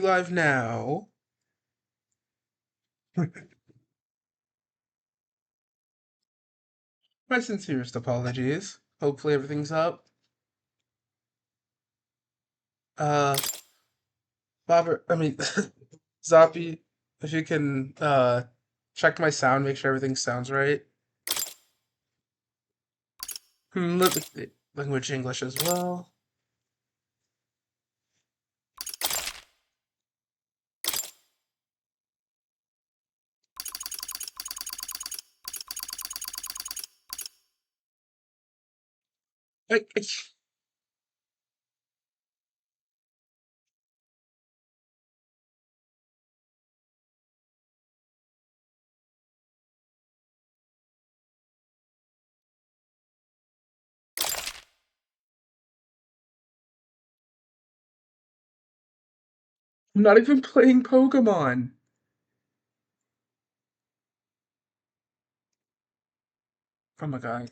Live now. My sincerest apologies. Hopefully everything's up. Bobber, Zoppy, if you can check my sound, make sure everything sounds right. Language English as well. I, I, I'm not even playing Pokemon. Oh my god.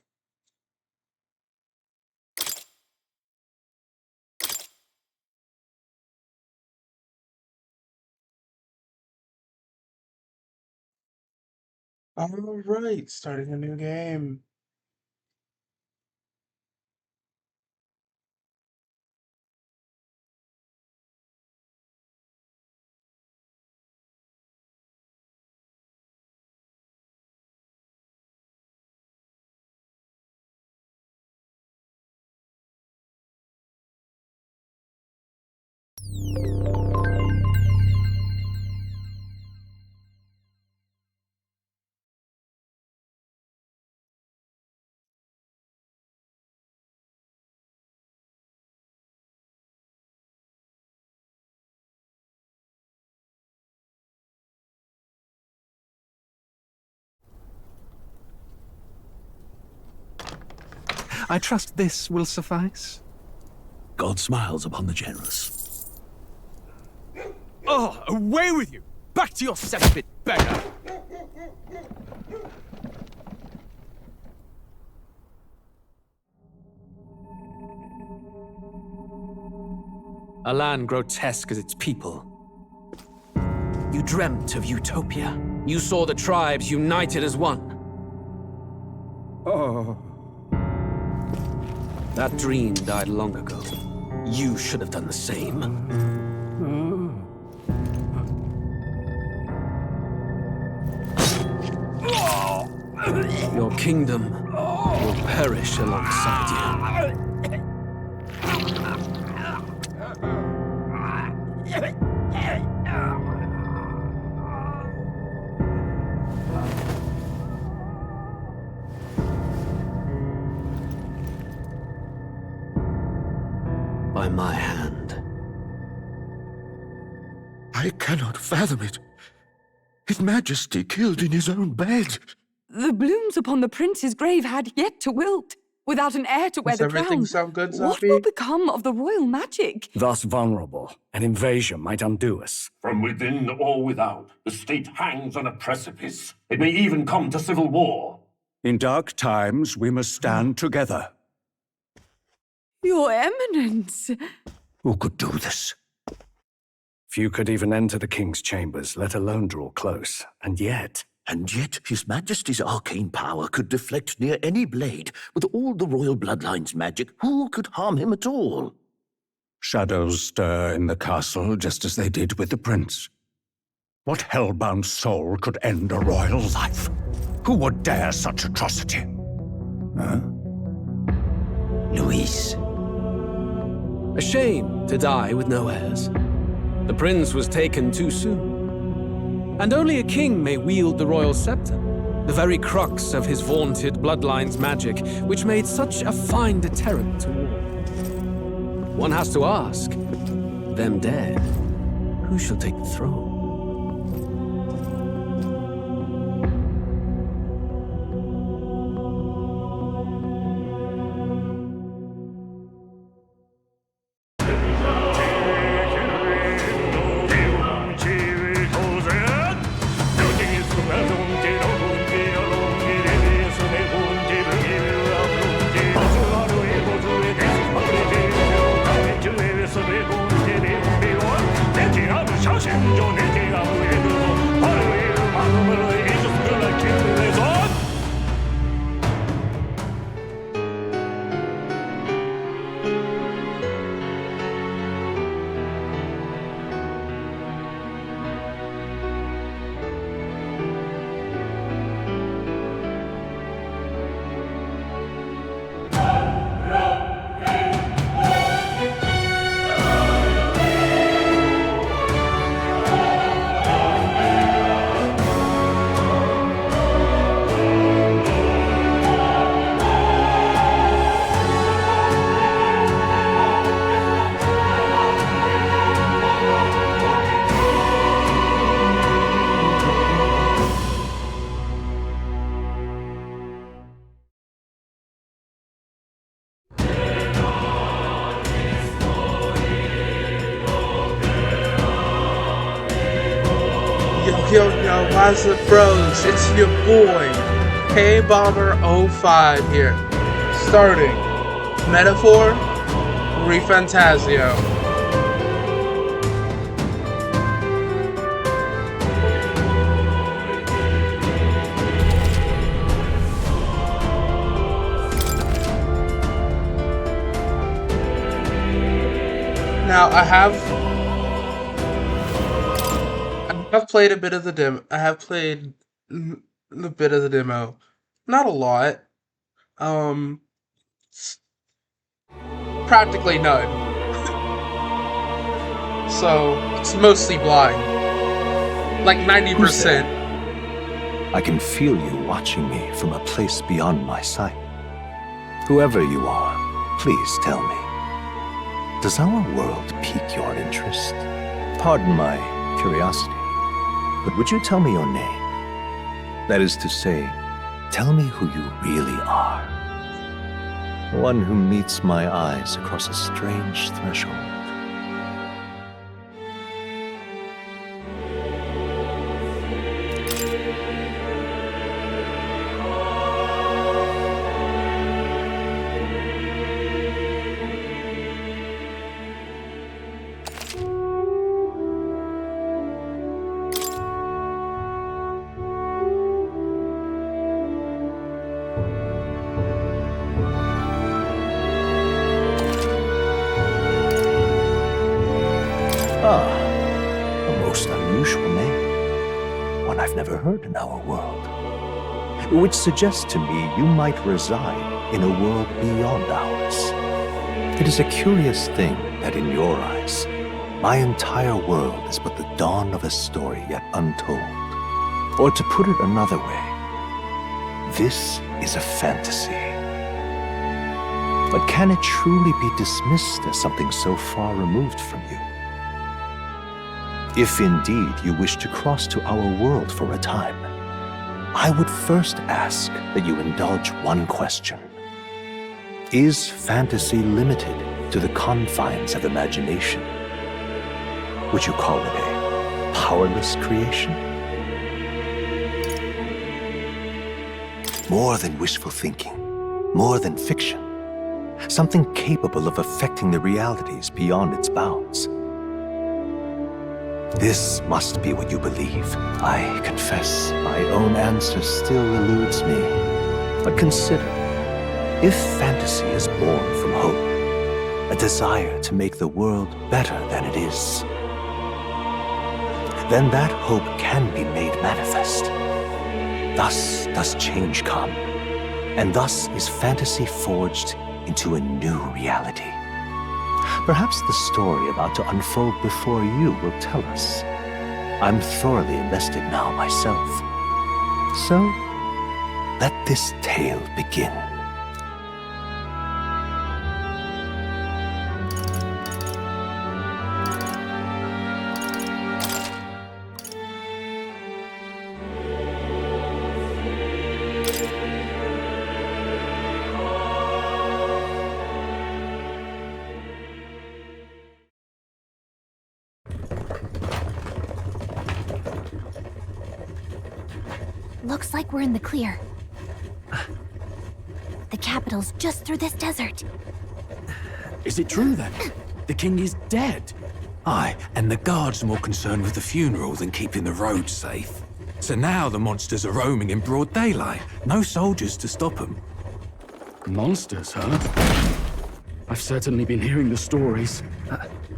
Alright, starting a new game. I trust this will suffice. God smiles upon the generous. Oh, away with you! Back to your cesspit, beggar! A land grotesque as its people. You dreamt of utopia. You saw the tribes united as one. Oh. That dream died long ago. You should have done the same. Your kingdom will perish alongside you. By my hand. I cannot fathom it. His Majesty killed in his own bed. The blooms upon the prince's grave had yet to wilt. Without an heir to wear Does the everything crown, sound good, what Zoppy? will become of the royal magic? Thus vulnerable, an invasion might undo us. From within or without, the state hangs on a precipice. It may even come to civil war. In dark times, we must stand together. Your Eminence! Who could do this? Few could even enter the king's chambers, let alone draw close. And yet His Majesty's arcane power could deflect near any blade. With all the royal bloodline's magic, who could harm him at all? shadows stir in the castle just as they did with the prince. What hellbound soul could end a royal life? Who would dare such atrocity? Huh? Luis. A shame to die with no heirs. The prince was taken too soon. And only a king may wield the royal scepter, the very crux of his vaunted bloodline's magic, which made such a fine deterrent to war. One has to ask, them dead, who shall take the throne? 생존의 대가로 해두고 하루의 마음으로 잊었으나 기분에서 Yo, what's up, bros? It's your boy, K-Bomber05 here. Starting Metaphor FANTAZIO. Now, I've played a bit of the demo. I have played a bit of the demo. Not a lot. Practically none. So, it's mostly blind. Like 90%. I can feel you watching me from a place beyond my sight. Whoever you are, please tell me. Does our world pique your interest? Pardon my curiosity, but would you tell me your name? That is to say, tell me who you really are. One who meets my eyes across a strange threshold. A most unusual name. One I've never heard in our world. Which suggests to me you might reside in a world beyond ours. It is a curious thing that in your eyes, my entire world is but the dawn of a story yet untold. Or to put it another way, this is a fantasy. But can it truly be dismissed as something so far removed from you? If indeed you wish to cross to our world for a time, I would first ask that you indulge one question. Is fantasy limited to the confines of imagination? Would you call it a powerless creation? More than wishful thinking, more than fiction, something capable of affecting the realities beyond its bounds. This must be what you believe. I confess, my own answer still eludes me. But consider, if fantasy is born from hope, a desire to make the world better than it is, then that hope can be made manifest. Thus does change come, and thus is fantasy forged into a new reality. Perhaps the story about to unfold before you will tell us. I'm thoroughly invested now myself. So, let this tale begin. Looks like we're in the clear. The capital's just through this desert. Is it true then? The king is dead? Aye, and the guards are more concerned with the funeral than keeping the roads safe. So now the monsters are roaming in broad daylight. No soldiers to stop them. Monsters, huh? I've certainly been hearing the stories.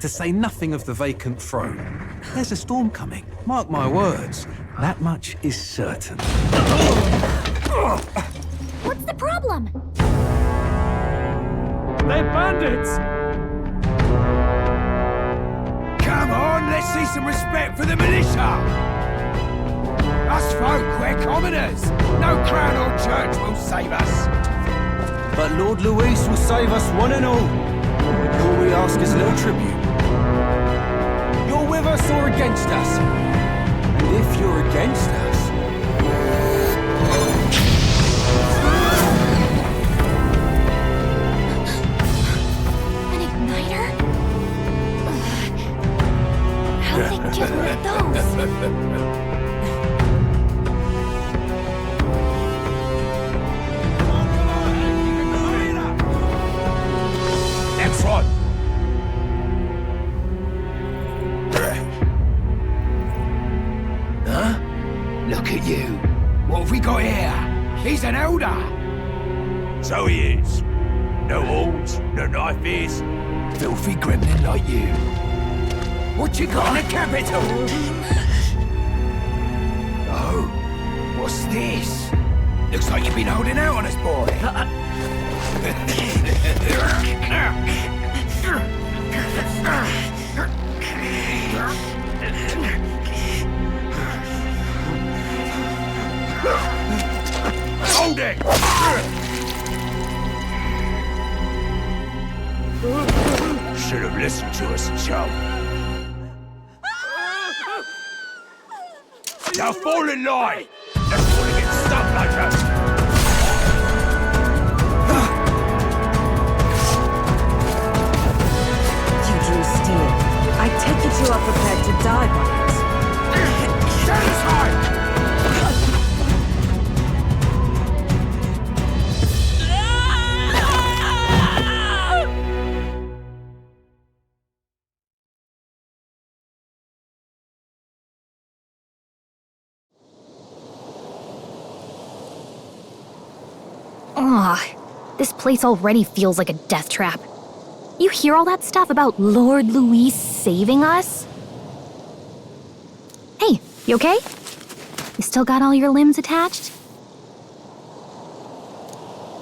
To say nothing of the vacant throne. There's a storm coming, mark my words. That much is certain. What's the problem? They're bandits! Come on, let's see some respect for the militia! Us folk, we're commoners. No crown or church will save us. But Lord Luis will save us one and all. All we ask is a little tribute. You're with us or against us? And if you're against us... An igniter? Ugh. How did they get rid of those? Next one. Huh? Look at you. What have we got here? He's an elder. So he is. No horns, no knife ears. Filthy gremlin like you. What you got in the capital? Oh, what's this? Looks like you've been holding out on us, boy. Hold it! Should have listened to us, chum. Now fall in line! Let's want to get stuck like us! You drew steel. I take it you are prepared to die by it. Satisfied! This place already feels like a death trap. You hear all that stuff about Lord Luis saving us? Hey, you okay? You still got all your limbs attached?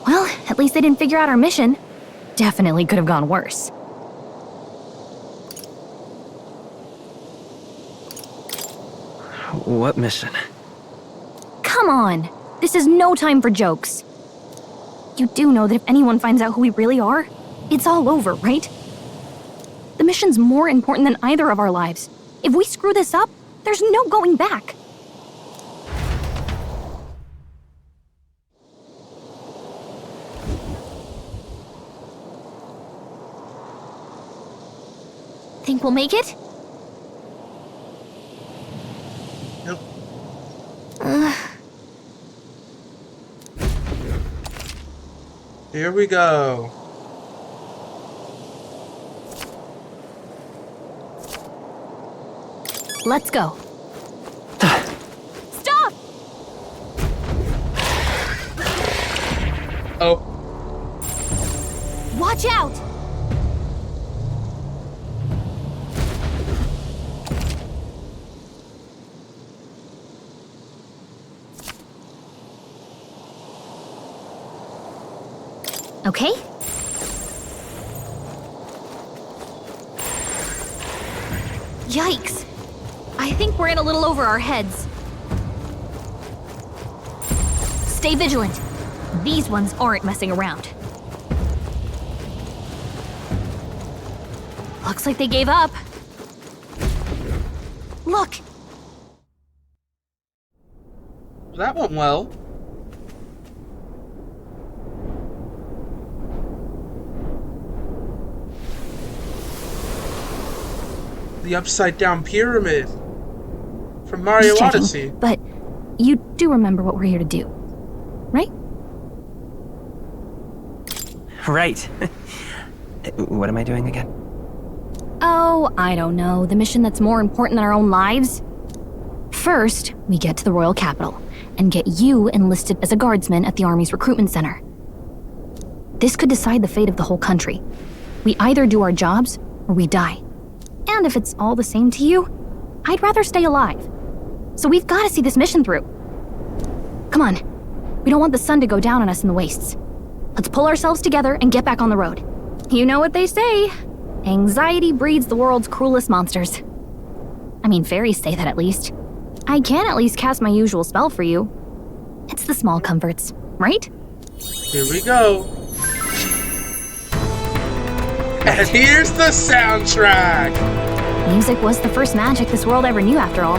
Well, at least they didn't figure out our mission. Definitely could have gone worse. What mission? Come on! This is no time for jokes. You do know that if anyone finds out who we really are, it's all over, right? The mission's more important than either of our lives. If we screw this up, there's no going back. Think we'll make it? Nope. Here we go. Let's go. Stop! Oh. Watch out! Okay. Yikes. I think we're in a little over our heads. Stay vigilant. These ones aren't messing around. Looks like they gave up. Look! That went well. The upside-down pyramid from Mario Just checking, Odyssey. But you do remember what we're here to do, right? Right. What am I doing again? Oh, I don't know. The mission that's more important than our own lives? First, we get to the royal capital and get you enlisted as a guardsman at the army's recruitment center. This could decide the fate of the whole country. We either do our jobs or we die. And if it's all the same to you, I'd rather stay alive. So we've got to see this mission through. Come on. We don't want the sun to go down on us in the wastes. Let's pull ourselves together and get back on the road. You know what they say. Anxiety breeds the world's cruelest monsters. I mean, fairies say that at least. I can at least cast my usual spell for you. It's the small comforts, right? Here we go. And here's the soundtrack. Music was the first magic this world ever knew, after all.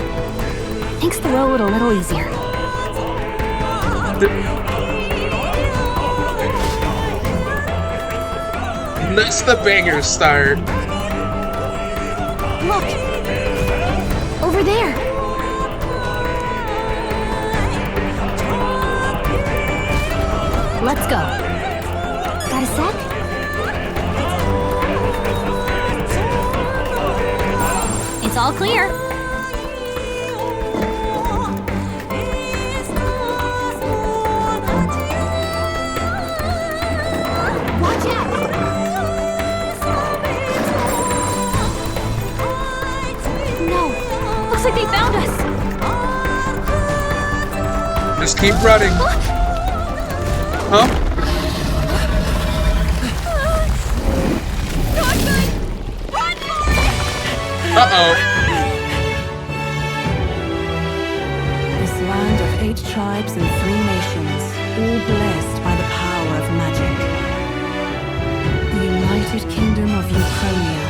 Makes the road a little easier. Nice the bangers start. Look! Over there! Let's go. Got a sec? It's all clear. Watch out! No! Looks like they found us! Just keep running. Huh? Uh-oh. This land of 8 tribes and 3 nations, all blessed by the power of magic. The United Kingdom of Ukrainia.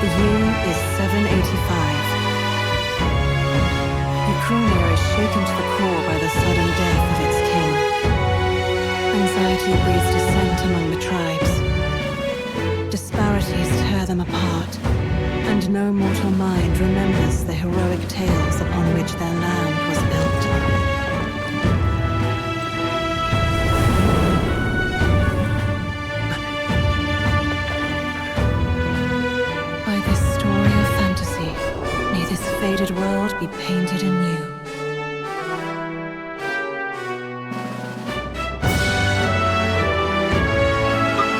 The year is 785. Ukrainia is shaken to the core by the sudden death of its king. Anxiety breeds dissent among the tribes. Disparities tear them apart, and no mortal mind remembers the heroic tales upon which their land was built. By this story of fantasy, may this faded world be painted anew.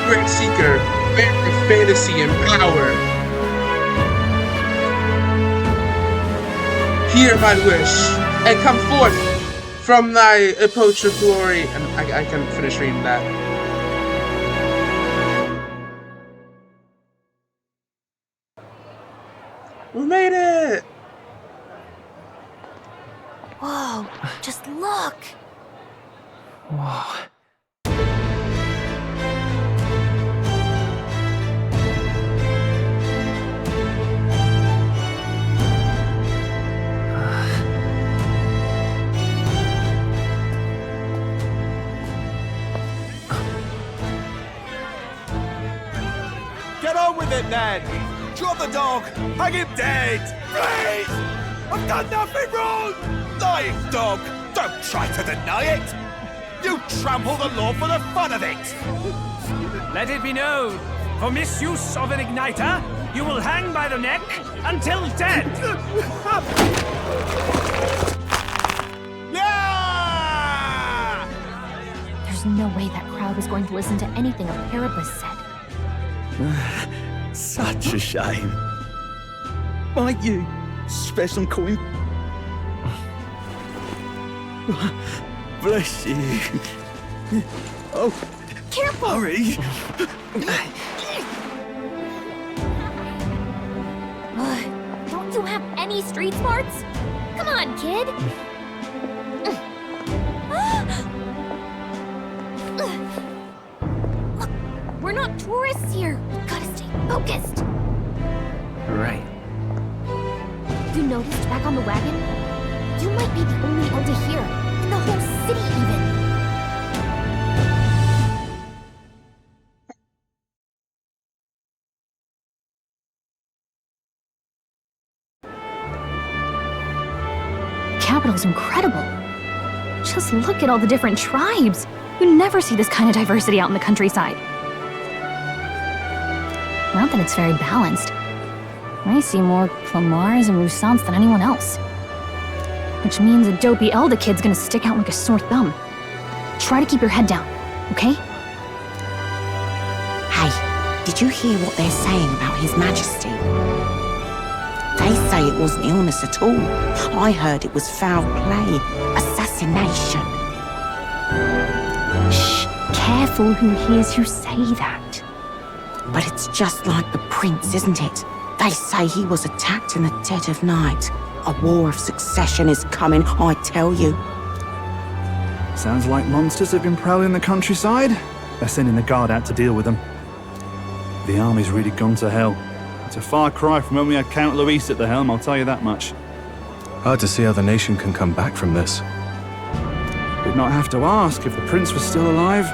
Great seeker, very fantasy and power. Hear my wish, and come forth from thy approach of glory. And I can finish reading that. We made it! Whoa, just look! Whoa. Get on with it, then! Drop the dog! Hang him dead! Please! I've done nothing wrong! Lying dog! Don't try to deny it! You trample the law for the fun of it! Let it be known, for misuse of an igniter, you will hang by the neck until dead! Yeah! There's no way that crowd was going to listen to anything a Paribus said. Such a shame. Might you spare some coin? Bless you. Oh, careful! Hurry! Don't you have any street smarts? Come on, kid! Look, we're not tourists here. Gotta stay focused. Right. You noticed back on the wagon? You might be the only Elder here, in the whole city even. The capital's incredible. Just look at all the different tribes. You never see this kind of diversity out in the countryside. Not that it's very balanced. I see more Clamars and Roussants than anyone else. Which means a dopey Elder kid's gonna stick out like a sore thumb. Try to keep your head down, okay? Hey, did you hear what they're saying about His Majesty? They say it wasn't illness at all. I heard it was foul play, assassination. Shh, careful who hears you say that. But it's just like the prince, isn't it? They say he was attacked in the dead of night. A war of succession is coming, I tell you. Sounds like monsters have been prowling the countryside. They're sending the guard out to deal with them. The army's really gone to hell. It's a far cry from when we had Count Luis at the helm, I'll tell you that much. Hard to see how the nation can come back from this. We'd not have to ask if the prince was still alive.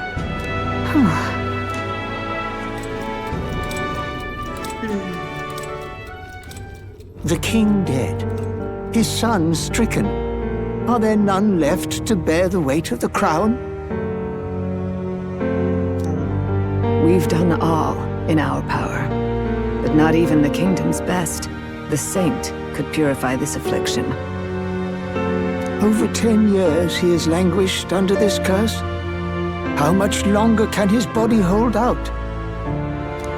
The king dead, his son stricken. Are there none left to bear the weight of the crown? We've done all in our power, but not even the kingdom's best, the saint, could purify this affliction. Over 10 years he has languished under this curse. How much longer can his body hold out?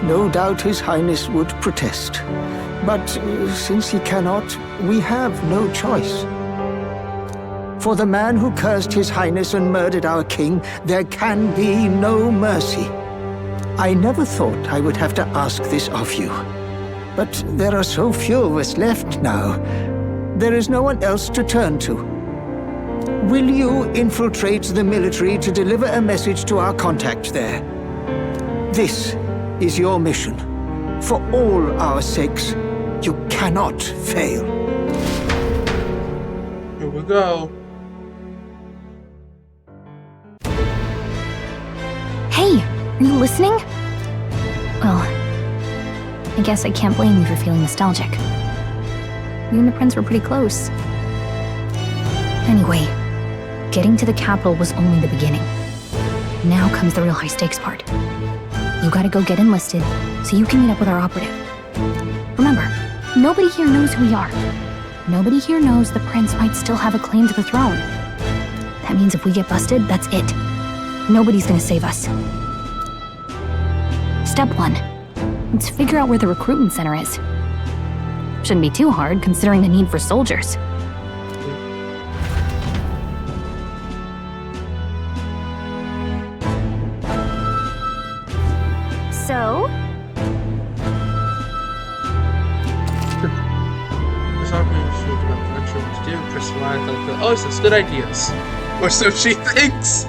No doubt His Highness would protest. But since he cannot, we have no choice. For the man who cursed His Highness and murdered our king, there can be no mercy. I never thought I would have to ask this of you. But there are so few of us left now. There is no one else to turn to. Will you infiltrate the military to deliver a message to our contact there? This is your mission. For all our sakes, you cannot fail. Here we go. Hey, are you listening? Well, I guess I can't blame you for feeling nostalgic. You and the prince were pretty close. Anyway, getting to the capital was only the beginning. Now comes the real high-stakes part. You gotta go get enlisted so you can meet up with our operative. Remember, nobody here knows who we are. Nobody here knows the prince might still have a claim to the throne. That means if we get busted, that's it. Nobody's gonna save us. Step 1. Let's figure out where the recruitment center is. Shouldn't be too hard, considering the need for soldiers. So? Oh, so it's good ideas. Or so she thinks.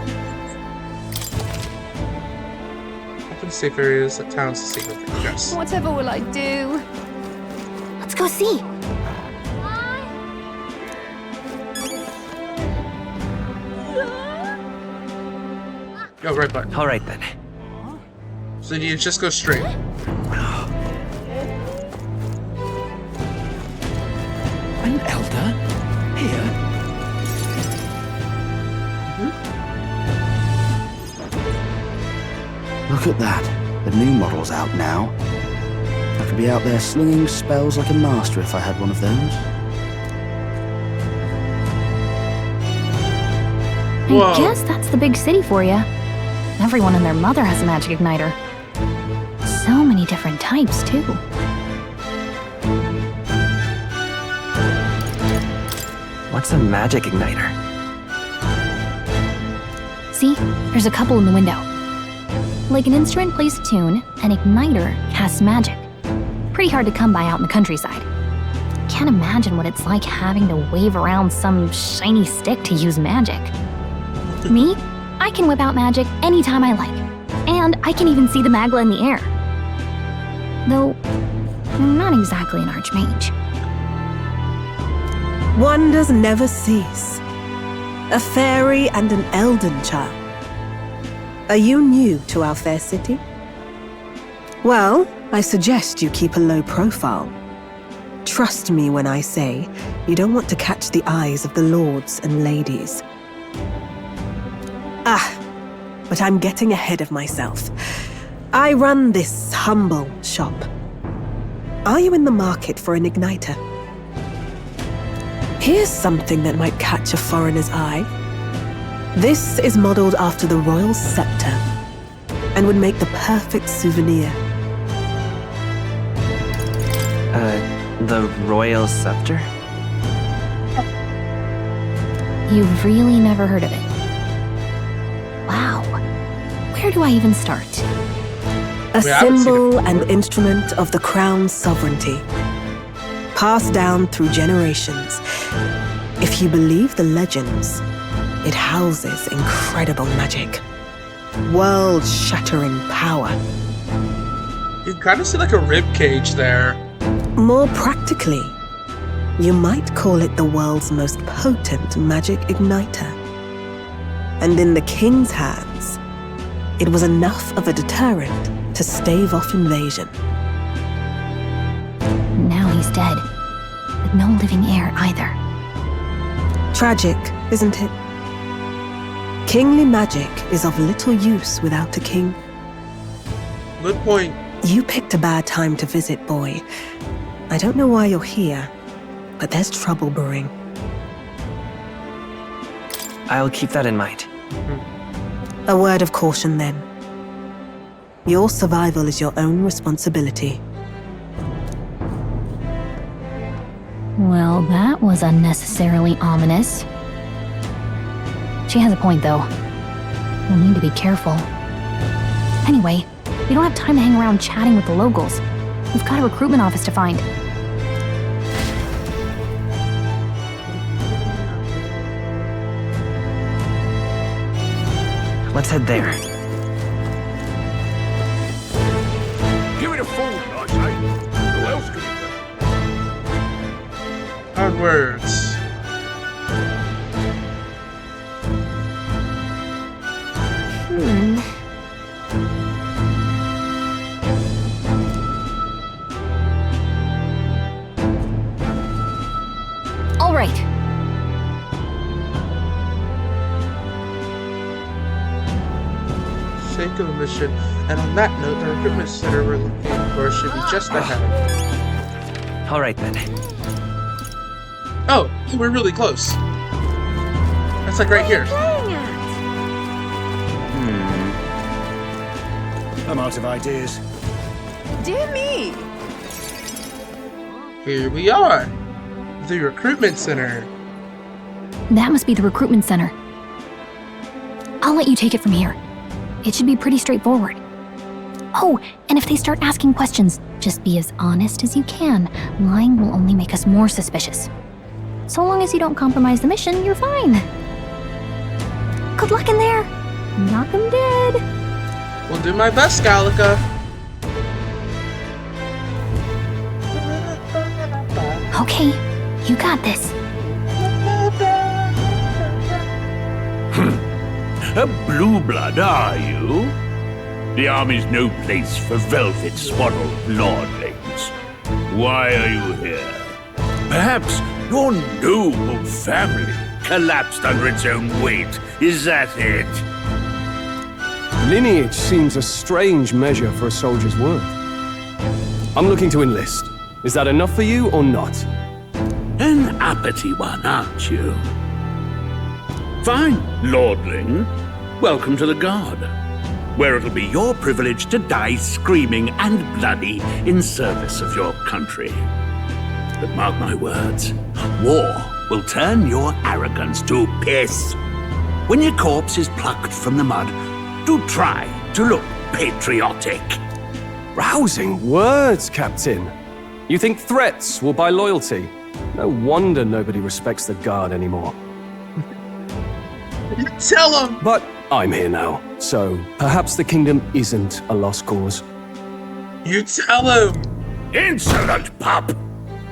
Open safe areas at towns to see what they address. Whatever will I do? Let's go see. Go right button. All right then. So you just go straight. An elder? Here? Look at that. The new model's out now. I could be out there slinging spells like a master if I had one of those. I guess that's the big city for you. Everyone and their mother has a magic igniter. So many different types, too. What's a magic igniter? See? There's a couple in the window. Like an instrument plays a tune, an igniter casts magic. Pretty hard to come by out in the countryside. Can't imagine what it's like having to wave around some shiny stick to use magic. Me? I can whip out magic anytime I like. And I can even see the magla in the air. Though, I'm not exactly an archmage. Wonders never cease. A fairy and an elden child. Are you new to our fair city? Well, I suggest you keep a low profile. Trust me when I say you don't want to catch the eyes of the lords and ladies. But I'm getting ahead of myself. I run this humble shop. Are you in the market for an igniter? Here's something that might catch a foreigner's eye. This is modeled after the royal scepter and would make the perfect souvenir. The royal scepter? You've really never heard of it. Wow. Where do I even start? A symbol and instrument of the crown's sovereignty, passed down through generations. If you believe the legends, it houses incredible magic, world-shattering power. You kind of see like a rib cage there. More practically, you might call it the world's most potent magic igniter. And in the king's hands, it was enough of a deterrent to stave off invasion. Now he's dead, with no living heir either. Tragic, isn't it? Kingly magic is of little use without a king. Good point. You picked a bad time to visit, boy. I don't know why you're here, but there's trouble brewing. I'll keep that in mind. A word of caution, then. Your survival is your own responsibility. Well, that was unnecessarily ominous. She has a point, though. We'll need to be careful. Anyway, we don't have time to hang around chatting with the locals. We've got a recruitment office to find. Let's head there. Give it a forward, I say. Who else could it be? Onwards. All right. Sake of the mission. And on that note, the recruitment center we're looking for should be just ahead. All right, then. Oh, we're really close. That's like right here. I'm out of ideas. Dear me! Here we are. The recruitment center. That must be the recruitment center. I'll let you take it from here. It should be pretty straightforward. Oh, and if they start asking questions, just be as honest as you can. Lying will only make us more suspicious. So long as you don't compromise the mission, you're fine. Good luck in there. Knock 'em dead. We'll do my best, Gallica. Okay, you got this. A blue blood, are you? The army's no place for velvet-swaddled lordlings. Why are you here? Perhaps your noble family collapsed under its own weight. Is that it? Lineage seems a strange measure for a soldier's worth. I'm looking to enlist. Is that enough for you or not? An uppity one, aren't you? Fine, lordling. Welcome to the Guard, where it'll be your privilege to die screaming and bloody in service of your country. But mark my words, war will turn your arrogance to piss. When your corpse is plucked from the mud, do try to look patriotic. Rousing words, Captain. You think threats will buy loyalty? No wonder nobody respects the Guard anymore. You tell him! But I'm here now, so perhaps the kingdom isn't a lost cause. You tell him! Insolent pup!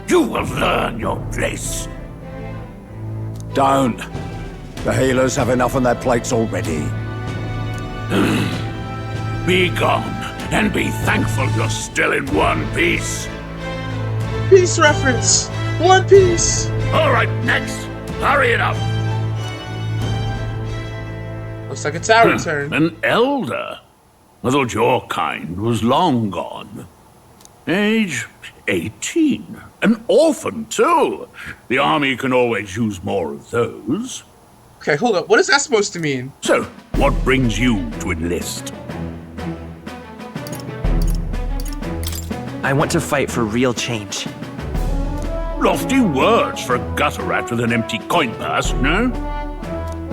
You will learn your place. Don't. The healers have enough on their plates already. Be gone, and be thankful you're still in one piece. Peace reference! One Piece! All right, next. Hurry it up. Looks like it's our turn. An elder? I thought your kind was long gone. Age 18. An orphan, too. The army can always use more of those. Okay, hold up. What is that supposed to mean? So, what brings you to enlist? I want to fight for real change. Lofty words for a gutter rat with an empty coin purse, no?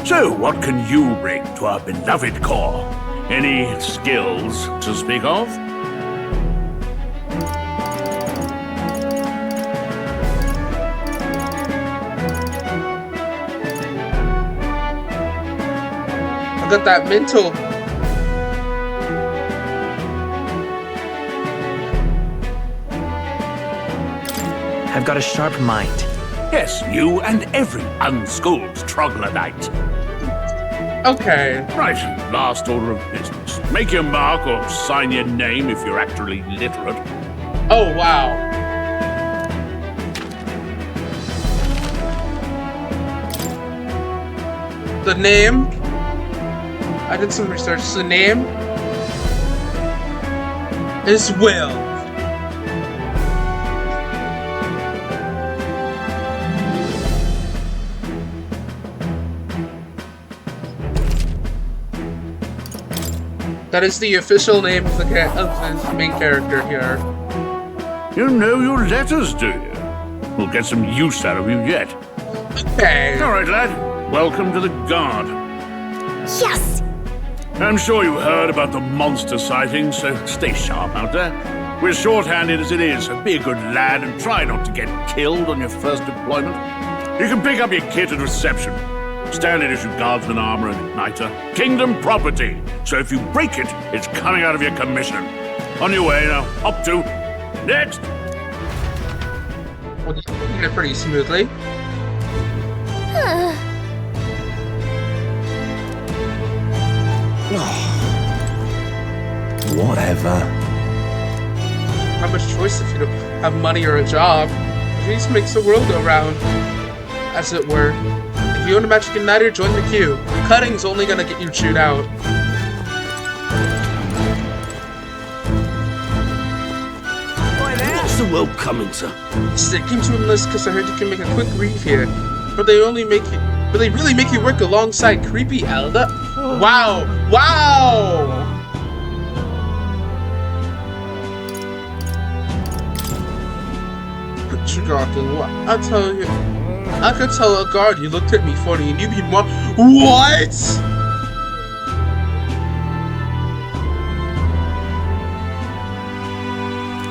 So, what can you bring to our beloved corps? Any skills to speak of? I got that mental. I've got a sharp mind. Yes, you and every unschooled troglodyte. Okay. Right, last order of business. Make your mark or sign your name if you're actually literate. Oh, wow. The name. I did some research. The name is Will. That is the official name of the main character here. You know your letters, do you? We'll get some use out of you yet. Okay. All right, lad. Welcome to the Guard. Yes! I'm sure you heard about the monster sightings, so stay sharp out there. We're short-handed as it is, so be a good lad and try not to get killed on your first deployment. You can pick up your kit at reception. Standard issue guardsman armor and igniter. Kingdom property. So if you break it, it's coming out of your commission. On your way now. Up to. Next. Well, just doing it pretty smoothly. Whatever. Not much choice if you don't have money or a job. At least makes the world go round, as it were. If you own a magic igniter, join the queue. Cutting's only gonna get you chewed out. What's the world coming to? I came to enlist because I heard you can make a quick read here. But they really make you work alongside creepy Elder? Wow! Wow! Shocking. What? I tell you, I could tell a guard you looked at me funny and you'd be more. What?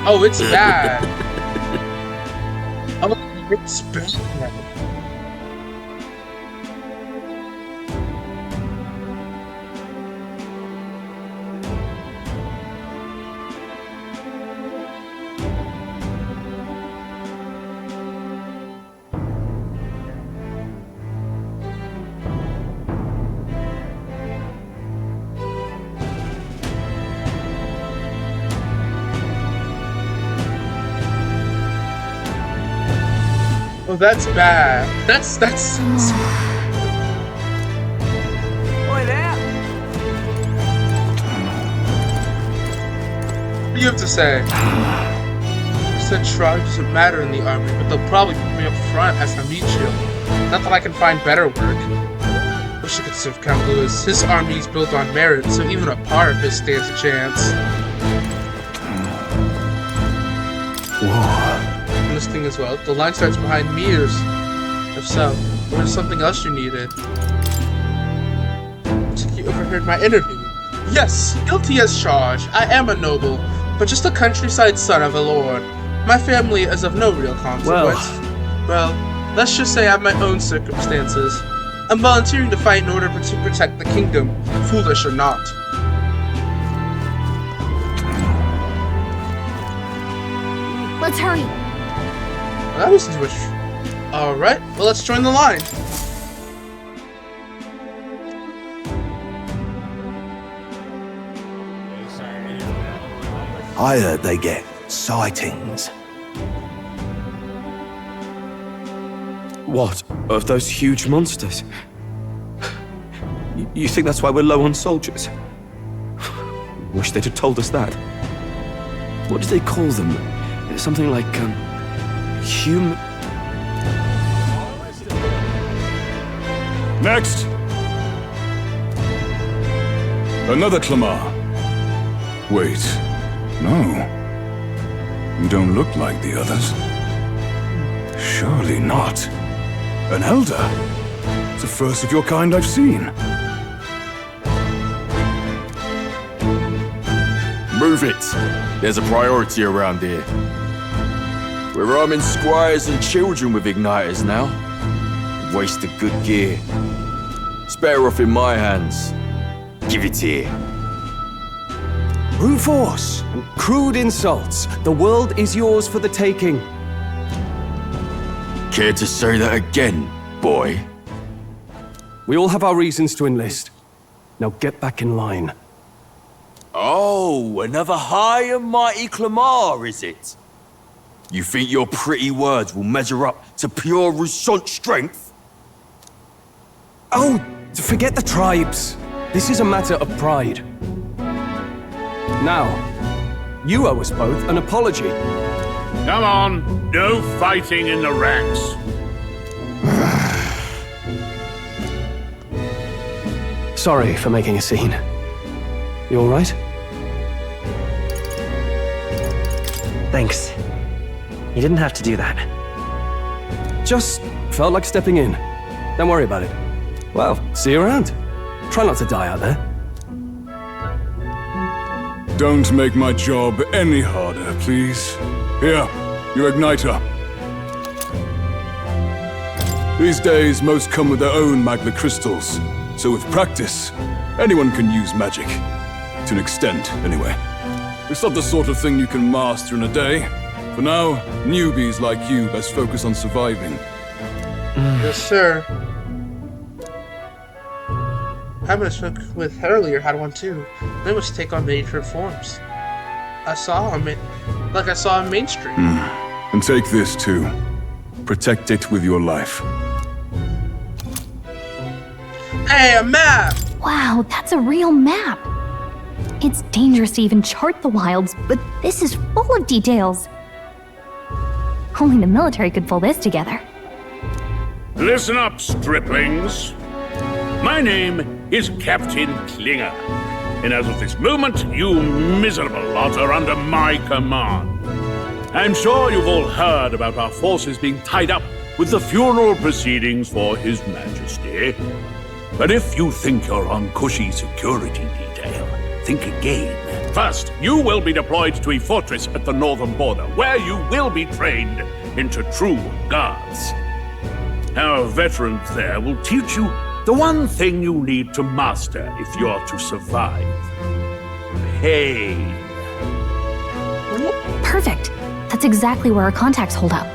Oh, it's bad. Oh, it's bad. Oh, that's bad. That's. Oi there! What do you have to say? You said tribe doesn't matter in the army, but they'll probably put me up front as a meat shield. Not that I can find better work. Wish I could serve Count Lewis. His army's built on merit, so even a parapet stands a chance. Whoa. This thing as well. The line starts behind me, or if so, or is something else you needed? You overheard my interview. Yes, guilty as charged. I am a noble, but just a countryside son of a lord. My family is of no real consequence. Well, let's just say I have my own circumstances. I'm volunteering to fight in order to protect the kingdom, foolish or not. Let's hurry. That wasn't too much. Alright, well, let's join the line. I heard they get sightings. What? Of those huge monsters? You think that's why we're low on soldiers? Wish they'd have told us that. What do they call them? Something like, human... Next! Another Clamar. Wait, no. You don't look like the others. Surely not. An elder? It's the first of your kind I've seen. Move it. There's a priority around here. We're arming squires and children with igniters now. Waste of good gear. It's better off in my hands. Give it here. Brute force and crude insults. The world is yours for the taking. Care to say that again, boy? We all have our reasons to enlist. Now get back in line. Oh, another high and mighty Clamar, is it? You think your pretty words will measure up to pure Roussant strength? Oh, forget the tribes. This is a matter of pride. Now, you owe us both an apology. Come on, no fighting in the ranks. Sorry for making a scene. You all right? Thanks. You didn't have to do that. Just felt like stepping in. Don't worry about it. Well, see you around. Try not to die out there. Don't make my job any harder, please. Here, your igniter. These days, most come with their own magna crystals. So with practice, anyone can use magic. To an extent, anyway. It's not the sort of thing you can master in a day. For now, newbies like you best focus on surviving. Yes, sir. Having spoke with earlier had one too. They must take on many different forms. I saw on Main Street. And take this too. Protect it with your life. Hey, a map! Wow, that's a real map. It's dangerous to even chart the wilds, but this is full of details. Only the military could pull this together. Listen up, striplings. My name is Captain Klinger, and as of this moment, you miserable lot are under my command. I'm sure you've all heard about our forces being tied up with the funeral proceedings for His Majesty. But if you think you're on cushy security detail, think again. First, you will be deployed to a fortress at the northern border, where you will be trained into true guards. Our veterans there will teach you the one thing you need to master if you're to survive. Pain. Perfect. That's exactly where our contacts hold up.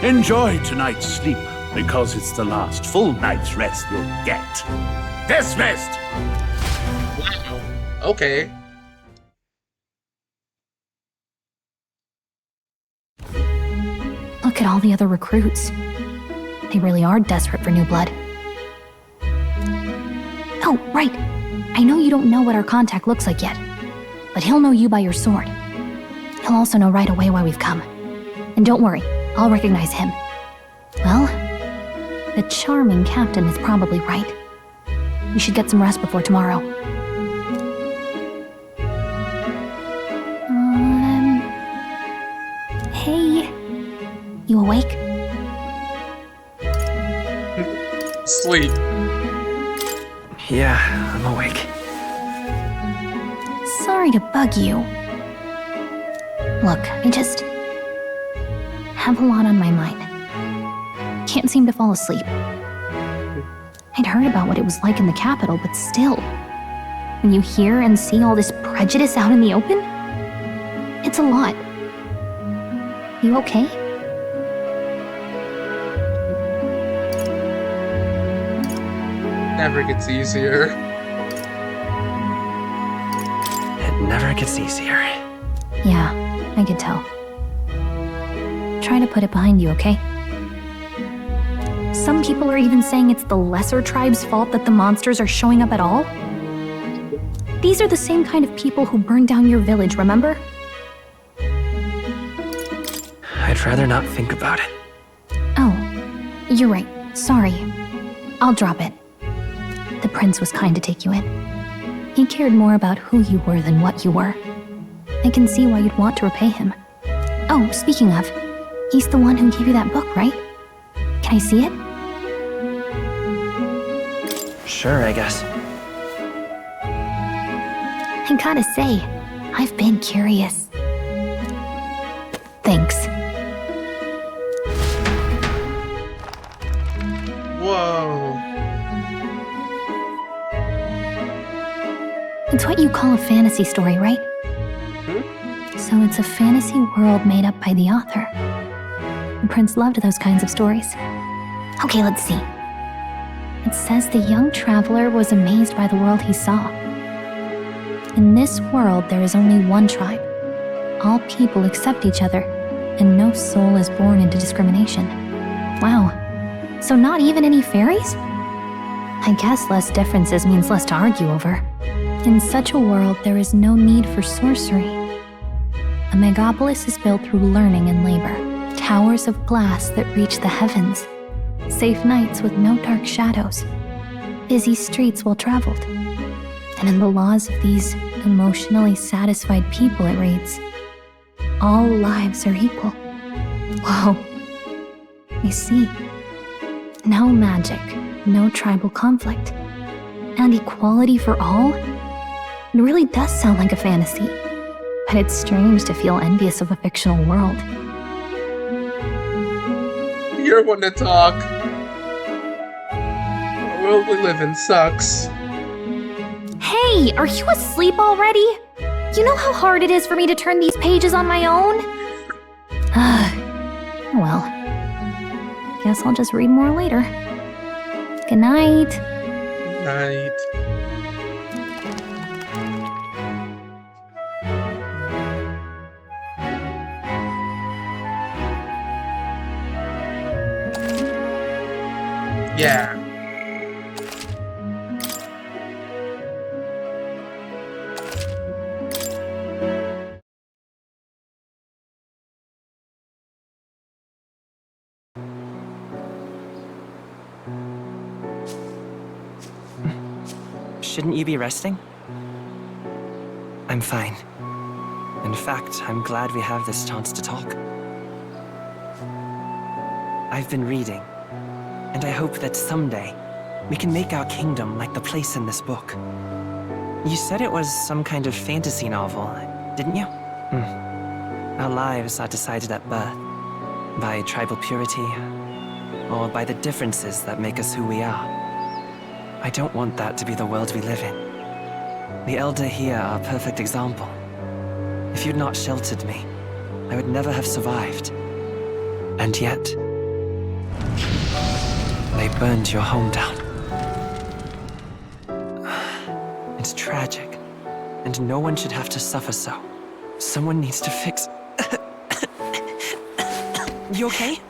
Enjoy tonight's sleep, because it's the last full night's rest you'll get. Dismissed! Okay. Look at all the other recruits. They really are desperate for new blood. Oh, right. I know you don't know what our contact looks like yet, but he'll know you by your sword. He'll also know right away why we've come. And don't worry, I'll recognize him. Well, the charming captain is probably right. We should get some rest before tomorrow. Hey. You awake? Sleep. Yeah, I'm awake. Sorry to bug you. Look, I just have a lot on my mind. Can't seem to fall asleep. I'd heard about what it was like in the capital, but still, when you hear and see all this prejudice out in the open, it's a lot. You okay? Never gets easier. It never gets easier. Yeah, I could tell. Try to put it behind you, okay? Some people are even saying it's the lesser tribe's fault that the monsters are showing up at all. These These are the same kind of people who burned down your village, remember? I'd rather not think about it. Oh, you're right. Sorry. I'll drop it. The prince was kind to take you in. He cared more about who you were than what you were. I can see why you'd want to repay him. Oh, speaking of, he's the one who gave you that book, right? Can I see it? Sure, I guess. I gotta say, I've been curious. Thanks. Whoa. It's what you call a fantasy story, right? So it's a fantasy world made up by the author. The prince loved those kinds of stories. Okay, let's see. It says the young traveler was amazed by the world he saw. In this world, there is only one tribe. All people accept each other, and no soul is born into discrimination. Wow. So not even any fairies? I guess less differences means less to argue over. In such a world, there is no need for sorcery. A megapolis is built through learning and labor. Towers of glass that reach the heavens. Safe nights with no dark shadows. Busy streets well traveled. And in the laws of these emotionally satisfied people, it reads, all lives are equal. Whoa. I see. No magic, no tribal conflict, and equality for all? It really does sound like a fantasy, but it's strange to feel envious of a fictional world. You're one to talk. The world we live in sucks. Hey, are you asleep already? You know how hard it is for me to turn these pages on my own? Well, guess I'll just read more later. Good night. Night. Yeah. Shouldn't you be resting? I'm fine. In fact, I'm glad we have this chance to talk. I've been reading, and I hope that someday we can make our kingdom like the place in this book. You said it was some kind of fantasy novel, didn't you? Our lives are decided at birth, by tribal purity, or by the differences that make us who we are. I don't want that to be the world we live in. The Elder here are a perfect example. If you'd not sheltered me, I would never have survived. And yet, they burned your home down. It's tragic, and no one should have to suffer so. Someone needs to fix... You okay?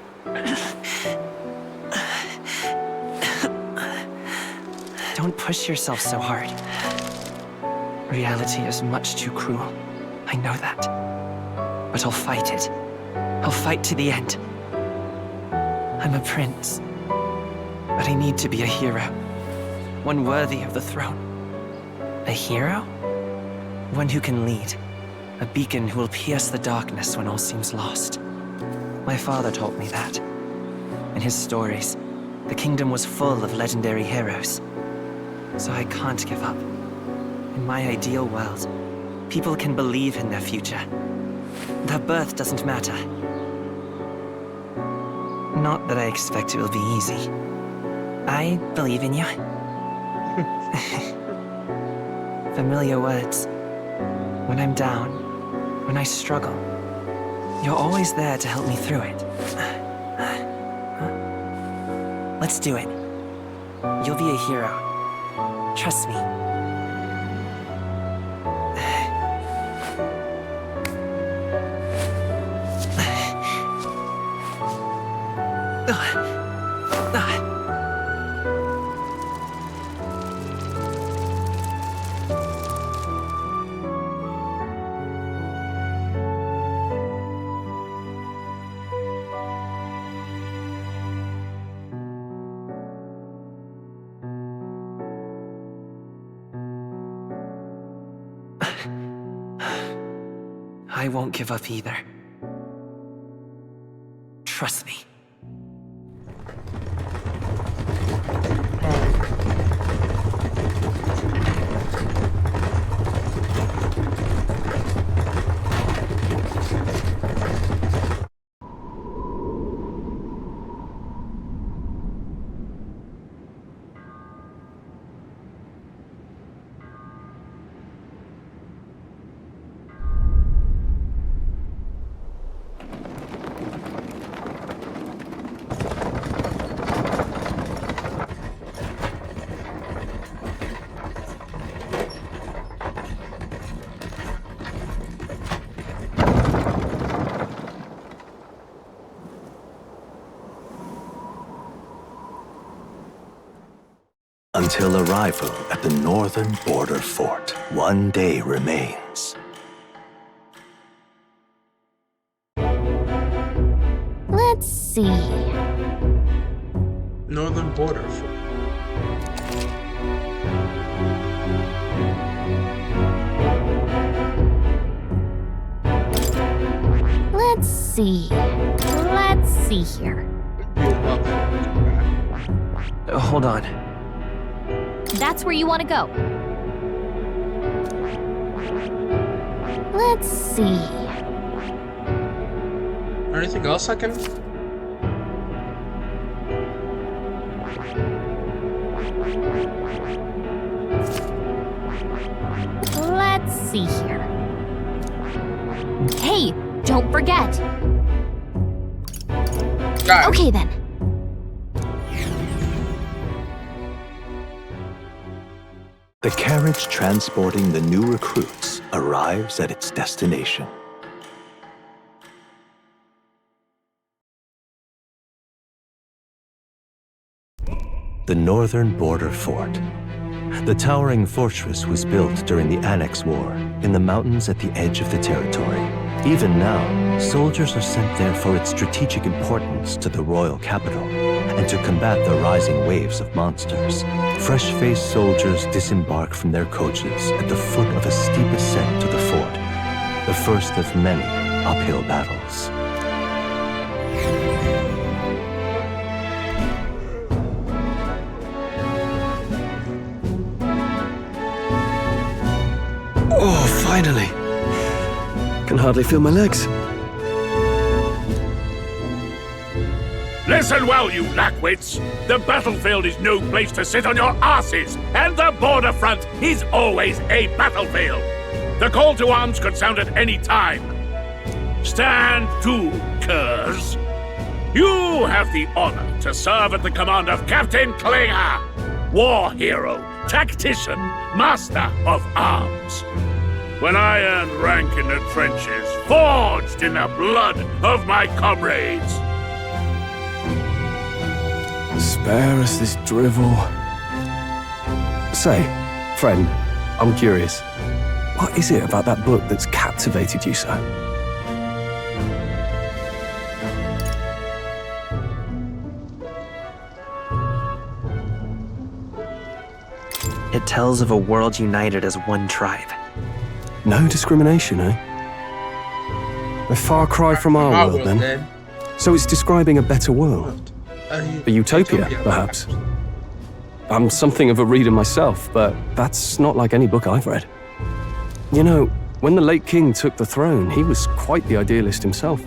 Don't push yourself so hard. Reality is much too cruel. I know that. But I'll fight it. I'll fight to the end. I'm a prince. But I need to be a hero. One worthy of the throne. A hero? One who can lead. A beacon who will pierce the darkness when all seems lost. My father taught me that. In his stories, the kingdom was full of legendary heroes. So I can't give up. In my ideal world, people can believe in their future. Their birth doesn't matter. Not that I expect it will be easy. I believe in you. Familiar words. When I'm down, when I struggle, you're always there to help me through it. Let's do it. You'll be a hero. Trust me. I won't give up either. Trust me. Until arrival at the northern border fort, one day remains. Let's see. Northern border fort. Let's see. Let's see here. Hold on. That's where you want to go. Let's see. Anything else I can? Let's see here. Hey, don't forget. Okay then. The carriage transporting the new recruits arrives at its destination. The northern border fort. The towering fortress was built during the Annex War in the mountains at the edge of the territory. Even now, soldiers are sent there for its strategic importance to the royal capital and to combat the rising waves of monsters. Fresh-faced soldiers disembark from their coaches at the foot of a steep ascent to the fort, the first of many uphill battles. Oh, finally! Can hardly feel my legs. Listen well, you lackwits. The battlefield is no place to sit on your asses, and the border front is always a battlefield. The call to arms could sound at any time. Stand to, curs. You have the honor to serve at the command of Captain Klinger, war hero, tactician, master of arms. When I earned rank in the trenches, forged in the blood of my comrades. Spare us this drivel. Say, friend, I'm curious. What is it about that book that's captivated you so? It tells of a world united as one tribe. No discrimination, eh? A far cry from our world, then. So it's describing a better world. A utopia, perhaps. I'm something of a reader myself, but that's not like any book I've read. You know, when the late king took the throne, he was quite the idealist himself.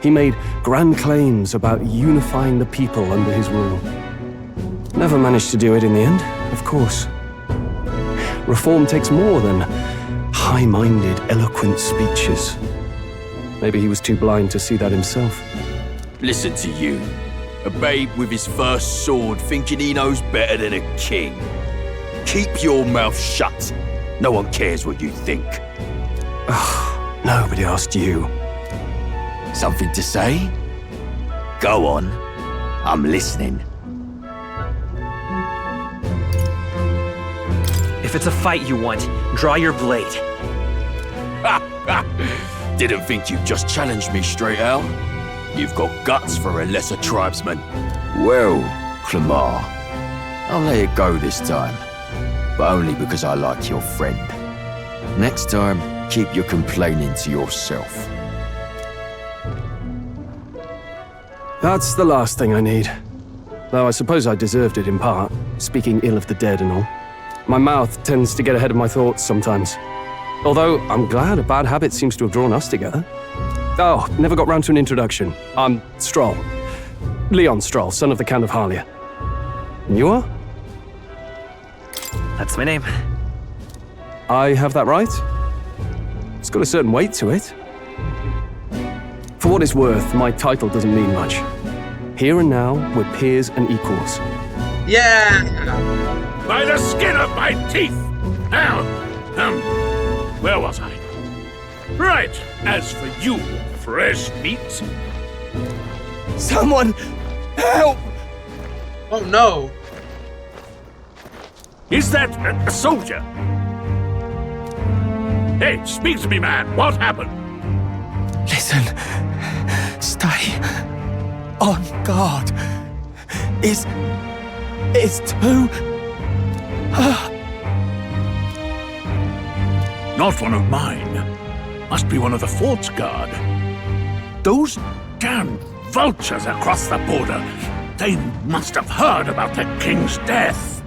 He made grand claims about unifying the people under his rule. Never managed to do it in the end, of course. Reform takes more than high-minded, eloquent speeches. Maybe he was too blind to see that himself. Listen to you. A babe with his first sword thinking he knows better than a king. Keep your mouth shut. No one cares what you think. Nobody asked you. Something to say? Go on. I'm listening. If it's a fight you want, draw your blade. Didn't think you'd just challenge me straight out. You've got guts for a lesser tribesman. Well, Clemar, I'll let it go this time. But only because I like your friend. Next time, keep your complaining to yourself. That's the last thing I need. Though I suppose I deserved it in part, speaking ill of the dead and all. My mouth tends to get ahead of my thoughts sometimes. Although, I'm glad a bad habit seems to have drawn us together. Oh, never got round to an introduction. I'm Stroll. Leon Stroll, son of the Count of Harlia. And you are? That's my name. I have that right? It's got a certain weight to it. For what it's worth, my title doesn't mean much. Here and now, we're peers and equals. Yeah! By the skin of my teeth! Now, where was I? Right, as for you, fresh meat. Someone help! Oh no! Is that a soldier? Hey, speak to me, man. What happened? Listen. Stay on guard. It's too... Not one of mine. Must be one of the fort's guard. Those damn vultures across the border. They must have heard about the king's death.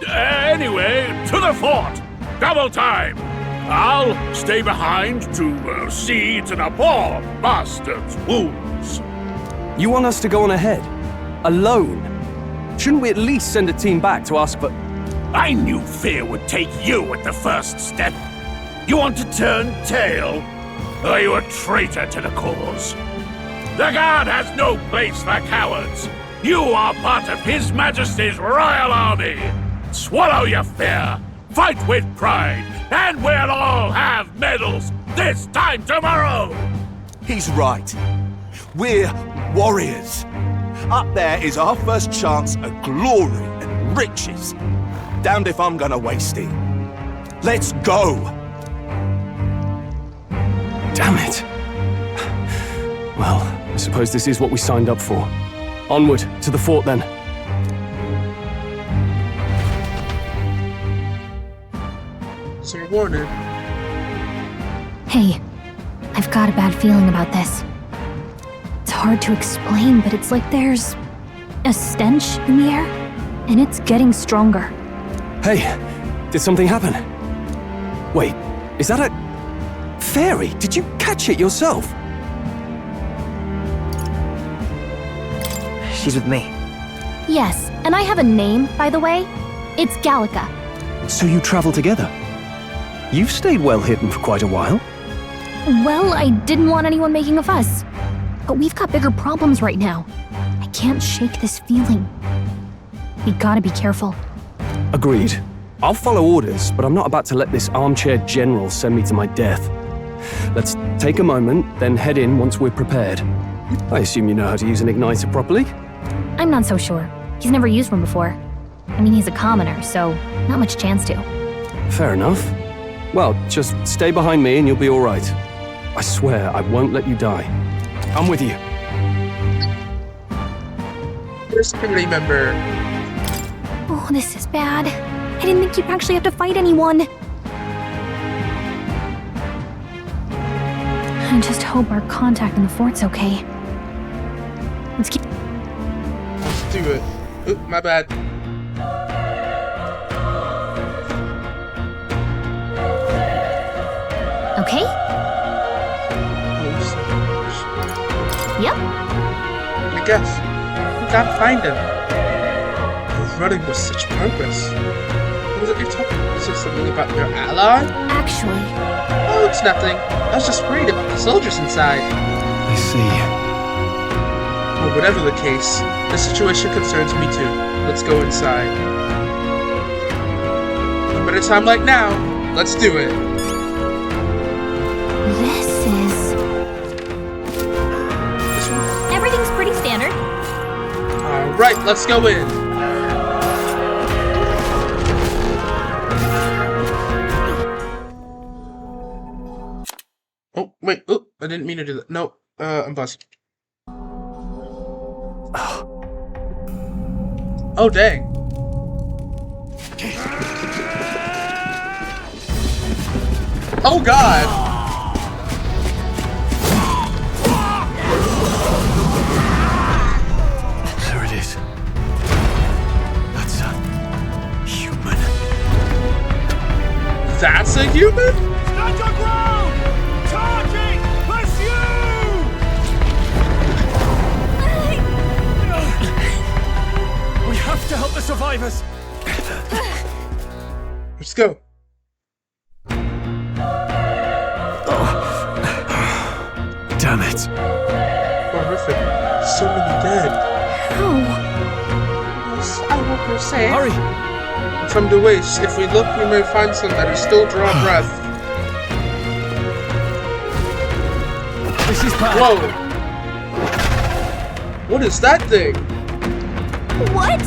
Anyway, to the fort. Double time. I'll stay behind to see to the poor bastard's wounds. You want us to go on ahead? Alone? Shouldn't we at least send a team back to ask for... I knew fear would take you at the first step. You want to turn tail? Are you a traitor to the cause? The Guard has no place for cowards. You are part of His Majesty's Royal Army. Swallow your fear, fight with pride, and we'll all have medals this time tomorrow! He's right. We're warriors. Up there is our first chance at glory and riches. Damned if I'm gonna waste it. Let's go! Damn it. Well, I suppose this is what we signed up for. Onward, to the fort then. So you're warned. Hey, I've got a bad feeling about this. It's hard to explain, but it's like there's a stench in the air, and it's getting stronger. Hey, did something happen? Wait, is that a... fairy? Did you catch it yourself? She's with me. Yes, and I have a name, by the way. It's Gallica. So you travel together? You've stayed well hidden for quite a while. Well, I didn't want anyone making a fuss. But we've got bigger problems right now. I can't shake this feeling. We gotta be careful. Agreed. I'll follow orders, but I'm not about to let this armchair general send me to my death. Let's take a moment, then head in once we're prepared. I assume you know how to use an igniter properly? I'm not so sure. He's never used one before. I mean, he's a commoner, so not much chance to. Fair enough. Well, just stay behind me and you'll be all right. I swear I won't let you die. I'm with you. Just remember. Oh, this is bad. I didn't think you'd actually have to fight anyone. I just hope our contact in the fort's okay. Let's keep... Do it. Oop, my bad. Okay? Yep. I guess. We can't find him. We're running with such progress. What was it you're talking about? Is it something about your ally? Actually... Oh, it's nothing. I was just worried about the soldiers inside. I see. Well, whatever the case, the situation concerns me too. Let's go inside. But at a time like now, let's do it. This is... Everything's pretty standard. Alright, let's go in. Oh, wait. Oh, I didn't mean to do that. No, I'm buzzed. Oh, dang. Oh god! There it is. That's a human. That's a human? Stand your ground! Charging! Pursue! We have to help the survivors. Let's go. Damn it. Horrific. So many dead. How? Yes, I hope you're safe. Hurry! From the waste, if we look, we may find some that still draw breath. This is bad. Whoa! What is that thing? What?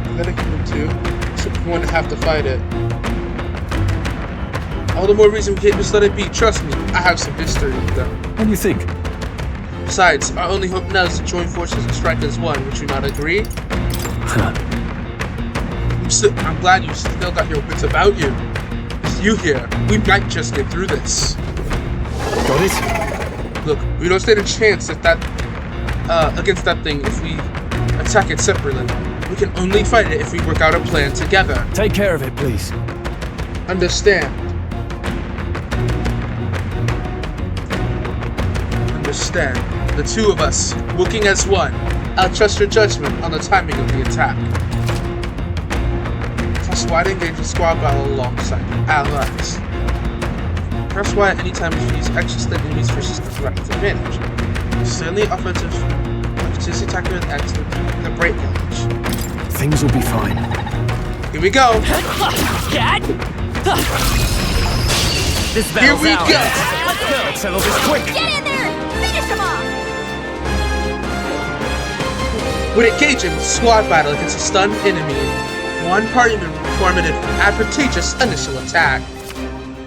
Pathetic human too. So we're going to have to fight it. All the more reason we can't just let it be. Trust me, I have some history with them. What do you think? Besides, our only hope now is to join forces and strike as one. Would you not agree? Huh. I'm glad you still got your wits about you. With you here, we might just get through this. Got it? Look, we don't stand a chance if against that thing if we attack it separately. We can only fight it if we work out a plan together. Take care of it, please. Understand. Understand. The two of us, working as one. I'll trust your judgment on the timing of the attack. Press Y to engage a squad battle alongside allies. Press Y at any time if you use extra state enemies versus the threat with advantage. Certainly offensive attacker with X to the break damage. Things will be fine. Here we go! This Here we out. go! Let's settle this quick! Get in there! Finish him off! When engaging with squad battle against a stunned enemy, one party may perform an advantageous initial attack.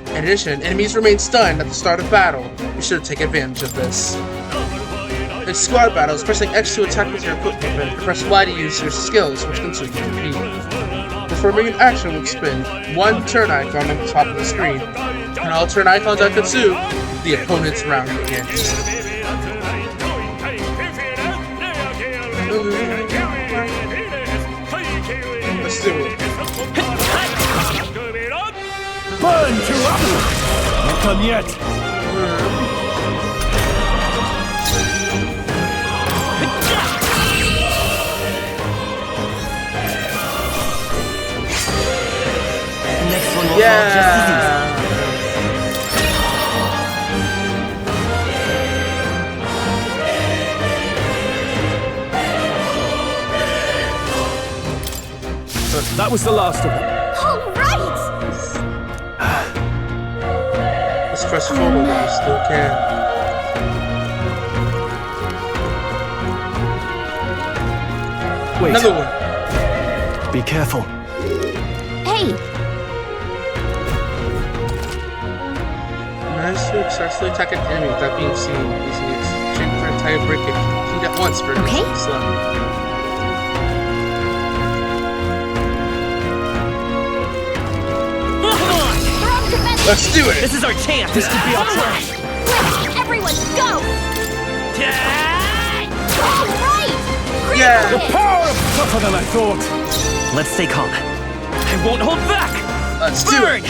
In addition, enemies remain stunned at the start of battle. Be sure to take advantage of this. In squad battles, pressing X to attack with your equipment and press Y to use your skills, which can switch repeat. Performing an action will spin one turn icon on the top of the screen. When all turn icons are consumed, the opponent's round begins. Let's do it. Burn to up! Not done yet. The next one will fall just as That was the last of them. All right! Let's press forward while we still can. Wait. Another one. Be careful. Hey! Manage to successfully attack an enemy without being seen using its exchange for entire breakage. Complete at once for Okay. slow. Let's do it! This is our chance! This could be our time! Quick, everyone, go! All right! Yeah! The power of tougher than I thought! Let's stay calm. I won't hold back! Let's do it!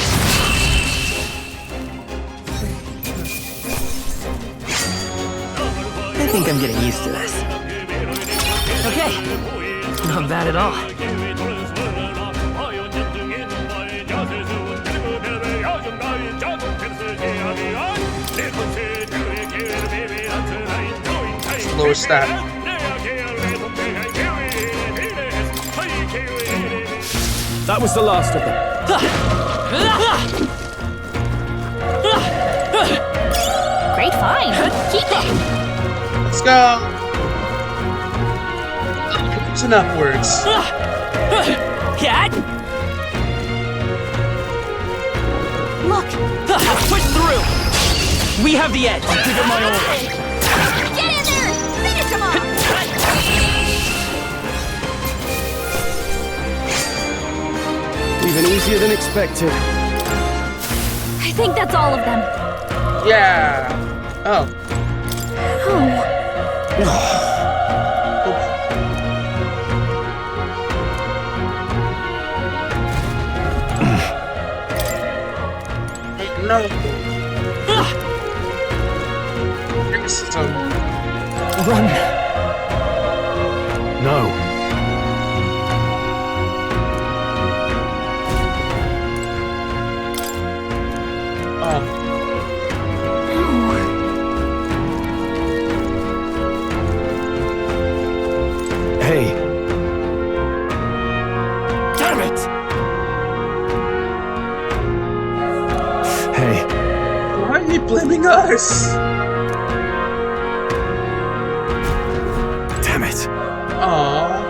I think I'm getting used to this. Okay. Not bad at all. Lower stat. That was the last of them. Great find! Keep it! Let's go! Upwards and upwards. Look! Let's push through! We have the edge! I'll give it my all! Get in there! Finish him off! We've an easy easier than expected. I think that's all of them. Yeah. Oh. No. Racism. Run. No. Hey. Damn it! Hey. Why are you blaming us? Damn it. Aww.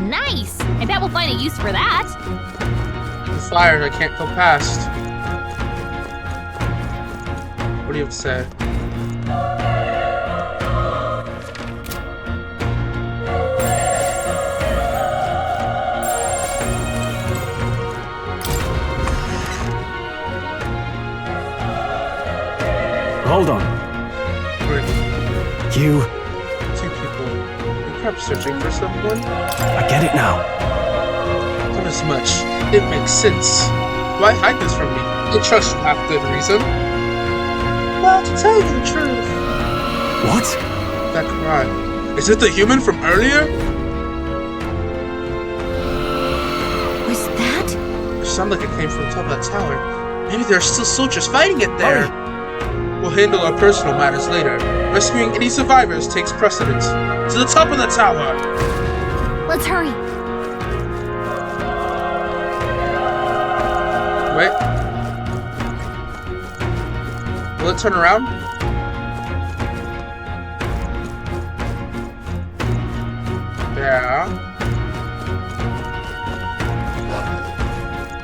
Nice! I bet we'll find a use for that. The fire I can't go past. What do you have to say? Hold on. You... Two people. You're perhaps searching for someone? I get it now. Not as much. It makes sense. Why hide this from me? I trust you have good reason. Well, to tell you the truth. What? That cry. Is it the human from earlier? Was that? It sounded like it came from the top of that tower. Maybe there are still soldiers fighting it there. Hurry. We'll handle our personal matters later. Rescuing any survivors takes precedence. To the top of the tower! Let's hurry. Wait. Will it turn around? Yeah.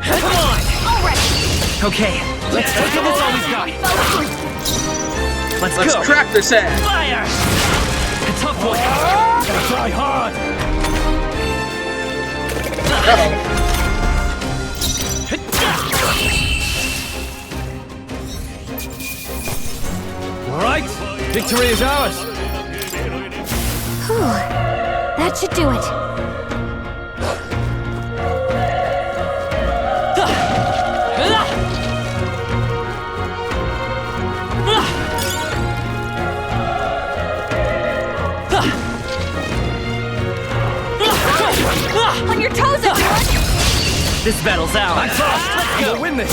Come on! Alright. Okay, let's give this all we've got. Let's go! Crack this egg! Fire! A tough one! Gotta try hard! Alright, victory is ours! Whew. That should do it. On your toes, everyone! This battle's ours! That's off! Let's go! We'll win this!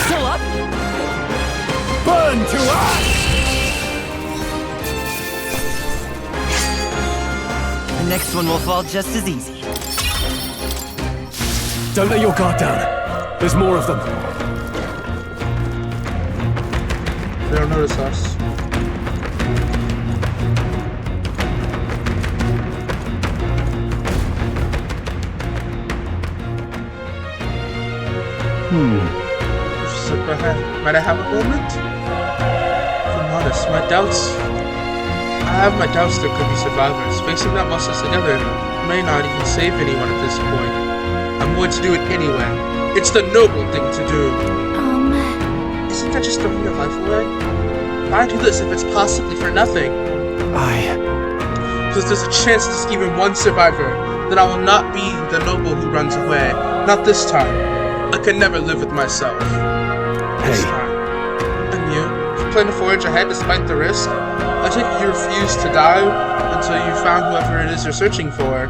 Still up? Burn to ash! The next one will fall just as easy. Don't let your guard down. There's more of them. They don't notice us. Might I have a moment? If I'm honest, I have my doubts there could be survivors. Facing that monsters together may not even save anyone at this point. I'm going to do it anyway. It's the noble thing to do. Isn't that just throwing your life away? Why do this if it's possibly for nothing? Because there's a chance there's even one survivor, then I will not be the noble who runs away. Not this time. I can never live with myself. This time. And you plan to forge ahead despite the risk? I think you refuse to die until you found whoever it is you're searching for.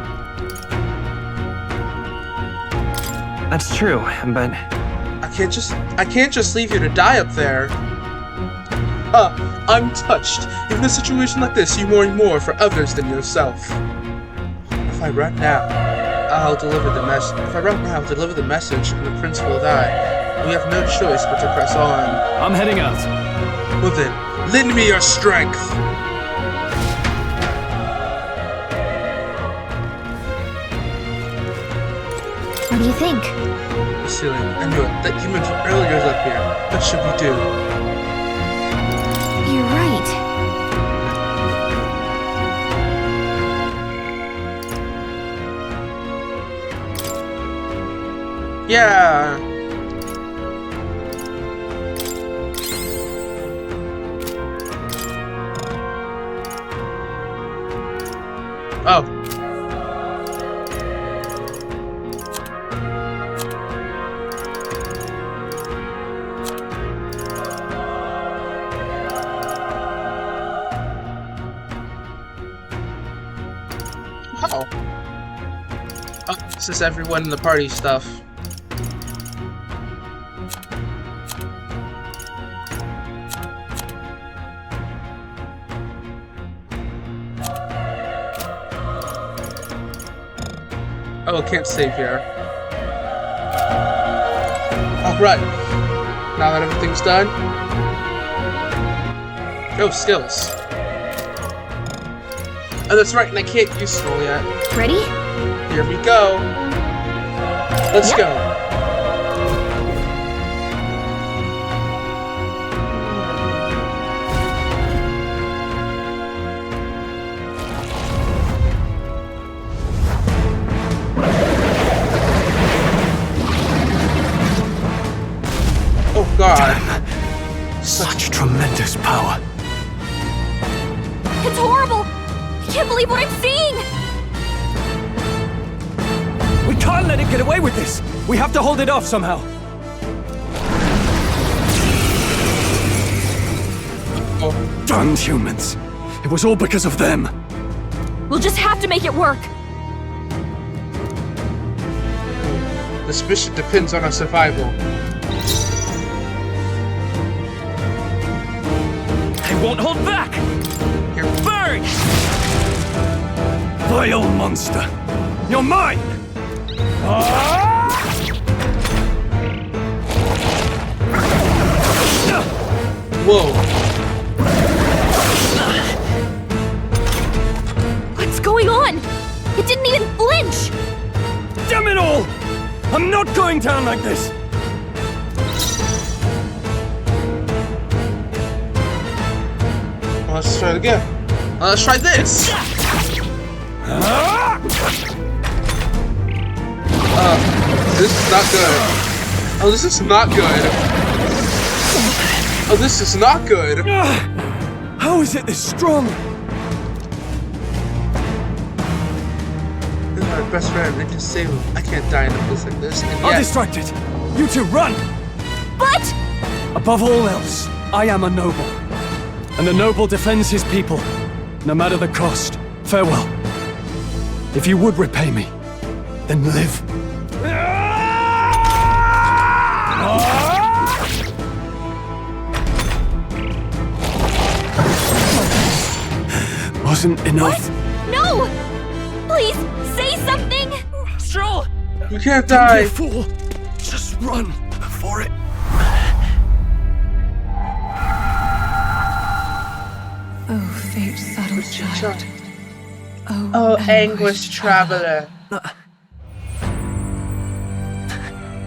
That's true, but I can't just leave you to die up there. I'm touched. Even in a situation like this, you worry more for others than yourself. If I run now, I'll deliver the message. If I run now, I'll deliver the message, and the prince will die. We have no choice but to press on. I'm heading out. Well then, lend me your strength. What do you think? Silly, I knew it. That human from earlier is up here. What should we do? Yeah. Oh. Oh. Oh, this is everyone in the party stuff. Oh, can't save here. Alright. Now that everything's done. Oh, skills. Oh, that's right, and I can't use scroll yet. Ready? Here we go. Let's go. Oh God. Damn. Such tremendous power. It's horrible! I can't believe what I'm seeing! We can't let it get away with this! We have to hold it off somehow! Oh. Damned humans! It was all because of them! We'll just have to make it work! This mission depends on our survival. I won't hold back! Here. Burn! Vile monster! You're mine! Whoa. What's going on? It didn't even flinch! Damn it all! I'm not going down like this! Well, let's try it again. Let's try this! This is not good. Oh, this is not good. Oh, this is not good. How is it this strong? This is my best friend. I can save him. I can't die in a place like this. And I'll yet... distract it. You two run! But... Above all else, I am a noble. And a noble defends his people, no matter the cost. Farewell. If you would repay me, then live. Wasn't enough. What? No! Please, say something! Stroll! You can't die! Don't be a fool. Just run for it. Oh, fate subtle child. Oh, anguished traveler.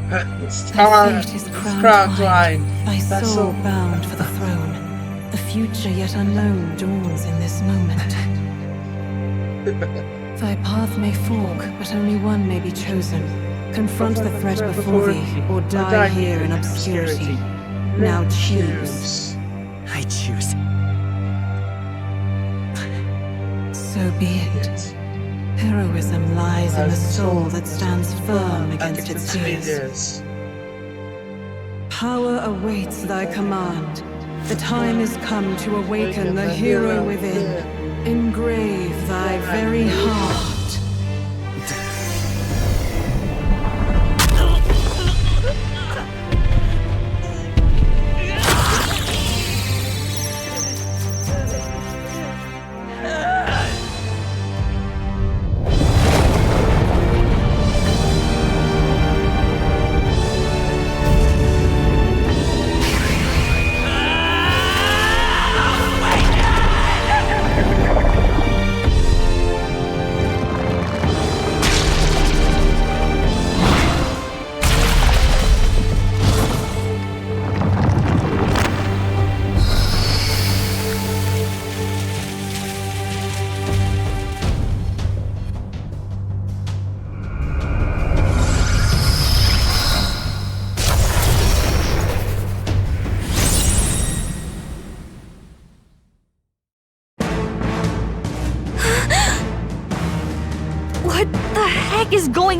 Thy fate is crowned twine. Thy soul bound for the throne. The future yet unknown dawns in this moment. Thy path may fork, but only one may be chosen. Confront the threat before thee, or die here in obscurity. Now choose. I choose. So be it. Heroism lies in the soul that stands firm against its fears. Power awaits thy command. The time is come to awaken the hero within. Engrave thy very heart.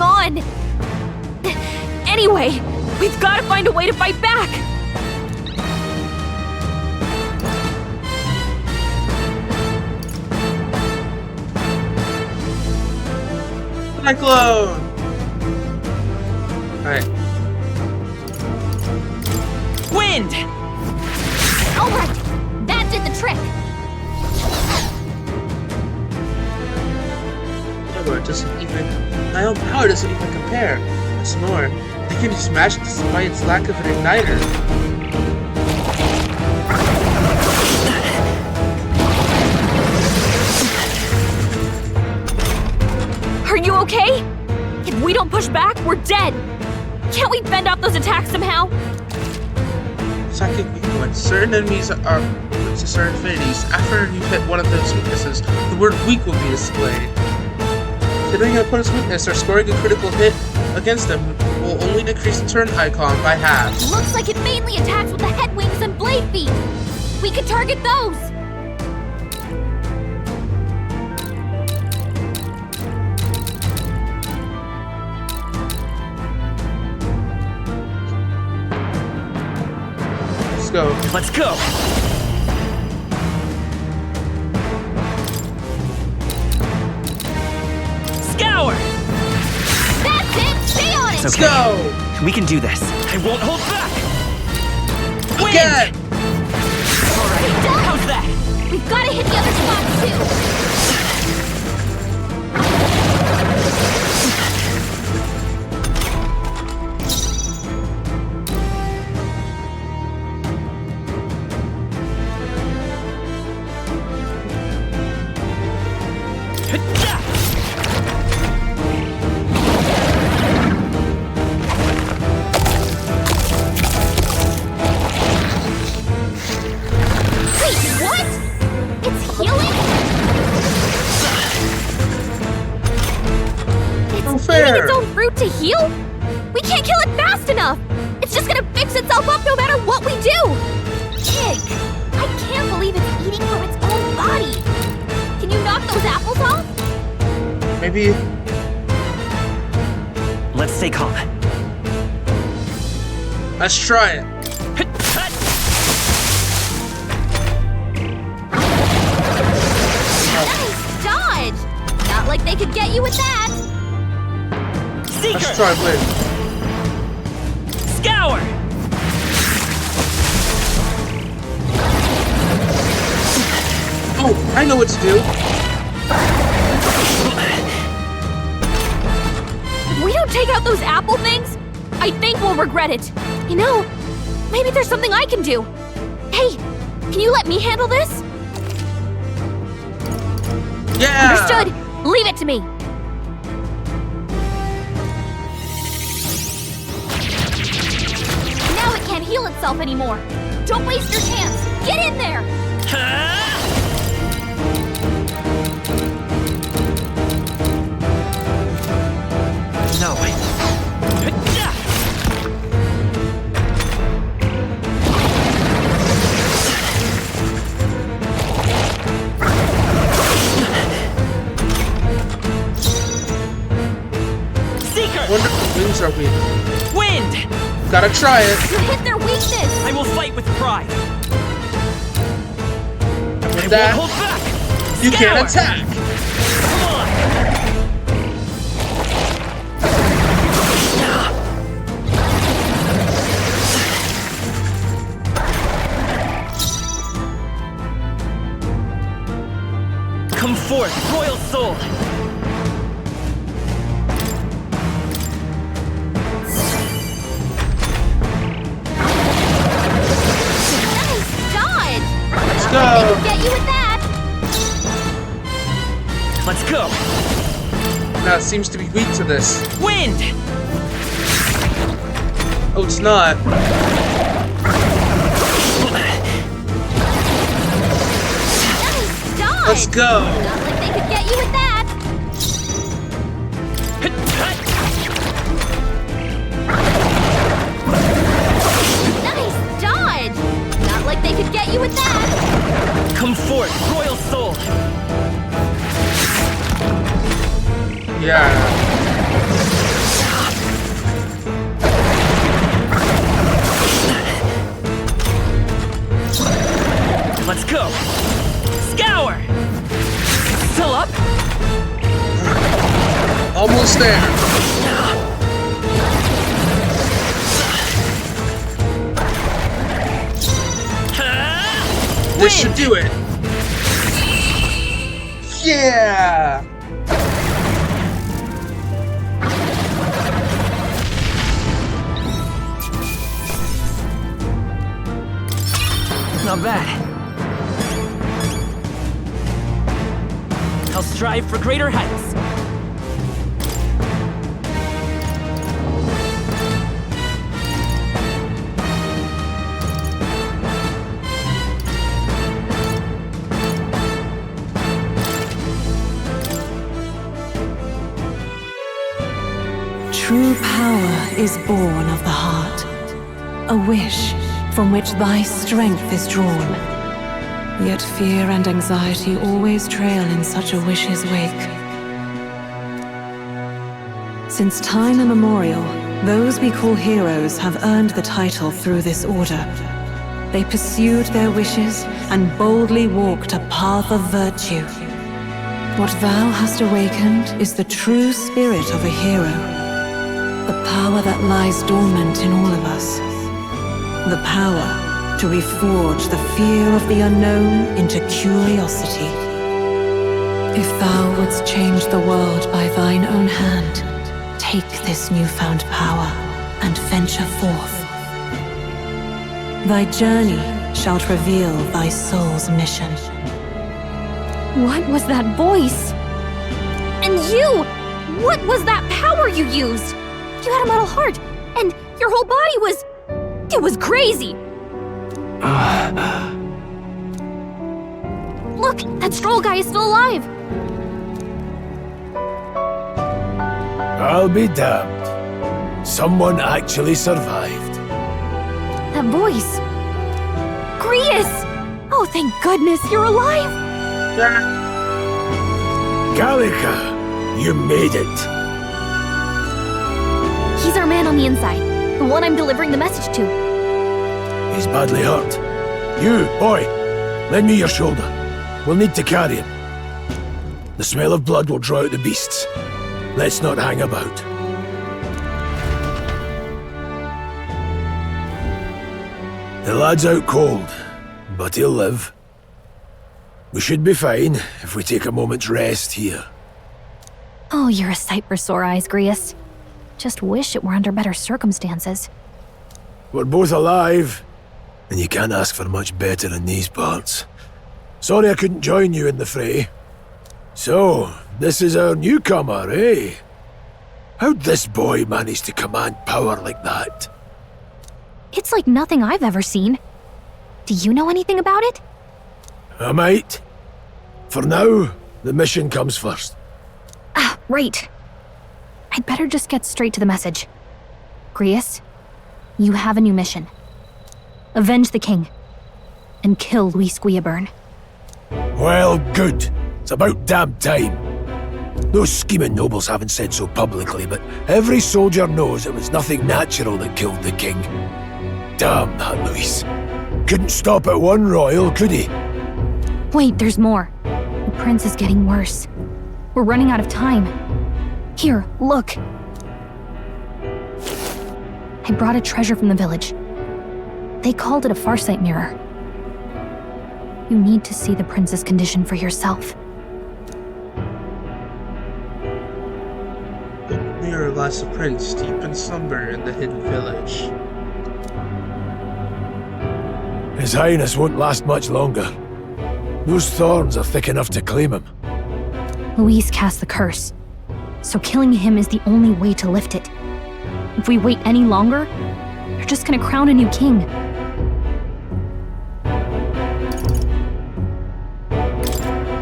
on! Anyway, we've got to find a way to fight back! Cyclone! Alright. Wind! Alright! That did the trick! However, it doesn't even... my own power doesn't even compare. What's more, they can use magic despite its lack of an igniter. Are you okay? If we don't push back, we're dead! Can't we fend off those attacks somehow? Psychic weak points. Certain enemies are to certain affinities. After you hit one of those weaknesses, the word weak will be displayed. Hitting an opponent's weakness or scoring a critical hit against them will only decrease the turn icon by half. Looks like it mainly attacks with the head wings and blade feet! We could target those! Let's go. Let's go! Scour! That's it! Stay on it! It's Let's go! We can do this. I won't hold back! Again! Alright, how's that? We've got to hit the other spots too! Eating its own fruit to heal? We can't kill it fast enough! It's just gonna fix itself up no matter what we do! Kick! I can't believe it's eating from its own body! Can you knock those apples off? Maybe... Let's stay calm. Let's try it. Nice dodge! Not like they could get you with that! Seeker! Let's try wind. Scour! Oh, I know what to do. If we don't take out those apple things, I think we'll regret it. You know, maybe there's something I can do. Hey, can you let me handle this? Yeah! Understood. Leave it to me. Now it can't heal itself anymore. Don't waste your chance. Get in there. No. Seeker! Wonder if the wings are weak. Wind! Gotta try it. You hit their weakness. I will fight with pride. And with I that, won't hold back. you Scour! can't attack. Come on! Come forth, royal soul! Let's go. Get you with that. Let's go! Now it seems to be weak to this. Wind! Oh, it's not. Nice dodge. Let's go. Not like they could get you with that. Nice dodge. Not like they could get you with that. Come forth, royal soul! Yeah. this should do it. Yeah! Not bad. I'll strive for greater heights. True power is born of the heart, a wish from which thy strength is drawn. Yet fear and anxiety always trail in such a wish's wake. Since time immemorial, those we call heroes have earned the title through this order. They pursued their wishes and boldly walked a path of virtue. What thou hast awakened is the true spirit of a hero. The power that lies dormant in all of us. The power to reforge the fear of the unknown into curiosity. If thou wouldst change the world by thine own hand, take this newfound power and venture forth. Thy journey shall reveal thy soul's mission. What was that voice? And you! What was that power you used? You had a metal heart, and your whole body was... It was crazy! Look, that stroll guy is still alive! I'll be damned. Someone actually survived. That voice... Grius! Oh, thank goodness you're alive! Gallica, you made it. He's our man on the inside, the one I'm delivering the message to. He's badly hurt. You, boy, lend me your shoulder. We'll need to carry him. The smell of blood will draw out the beasts. Let's not hang about. The lad's out cold, but he'll live. We should be fine if we take a moment's rest here. Oh, you're a sight for sore eyes, Grius. Just wish it were under better circumstances. We're both alive, and you can't ask for much better in these parts. Sorry I couldn't join you in the fray. So, this is our newcomer, eh? How'd this boy manage to command power like that? It's like nothing I've ever seen. Do you know anything about it? I might. For now, the mission comes first. Ah, right. I'd better just get straight to the message. Grius, you have a new mission. Avenge the king. And kill Luis Guillaburn. Well, good. It's about damn time. Those scheming nobles haven't said so publicly, but every soldier knows it was nothing natural that killed the king. Damn that Luis. Couldn't stop at one royal, could he? Wait, there's more. The prince is getting worse. We're running out of time. Here, look. I brought a treasure from the village. They called it a farsight mirror. You need to see the prince's condition for yourself. The mirror lies a prince deep in slumber in the hidden village. His Highness won't last much longer. Those thorns are thick enough to claim him. Luis cast the curse, so killing him is the only way to lift it. If we wait any longer, they're just gonna crown a new king.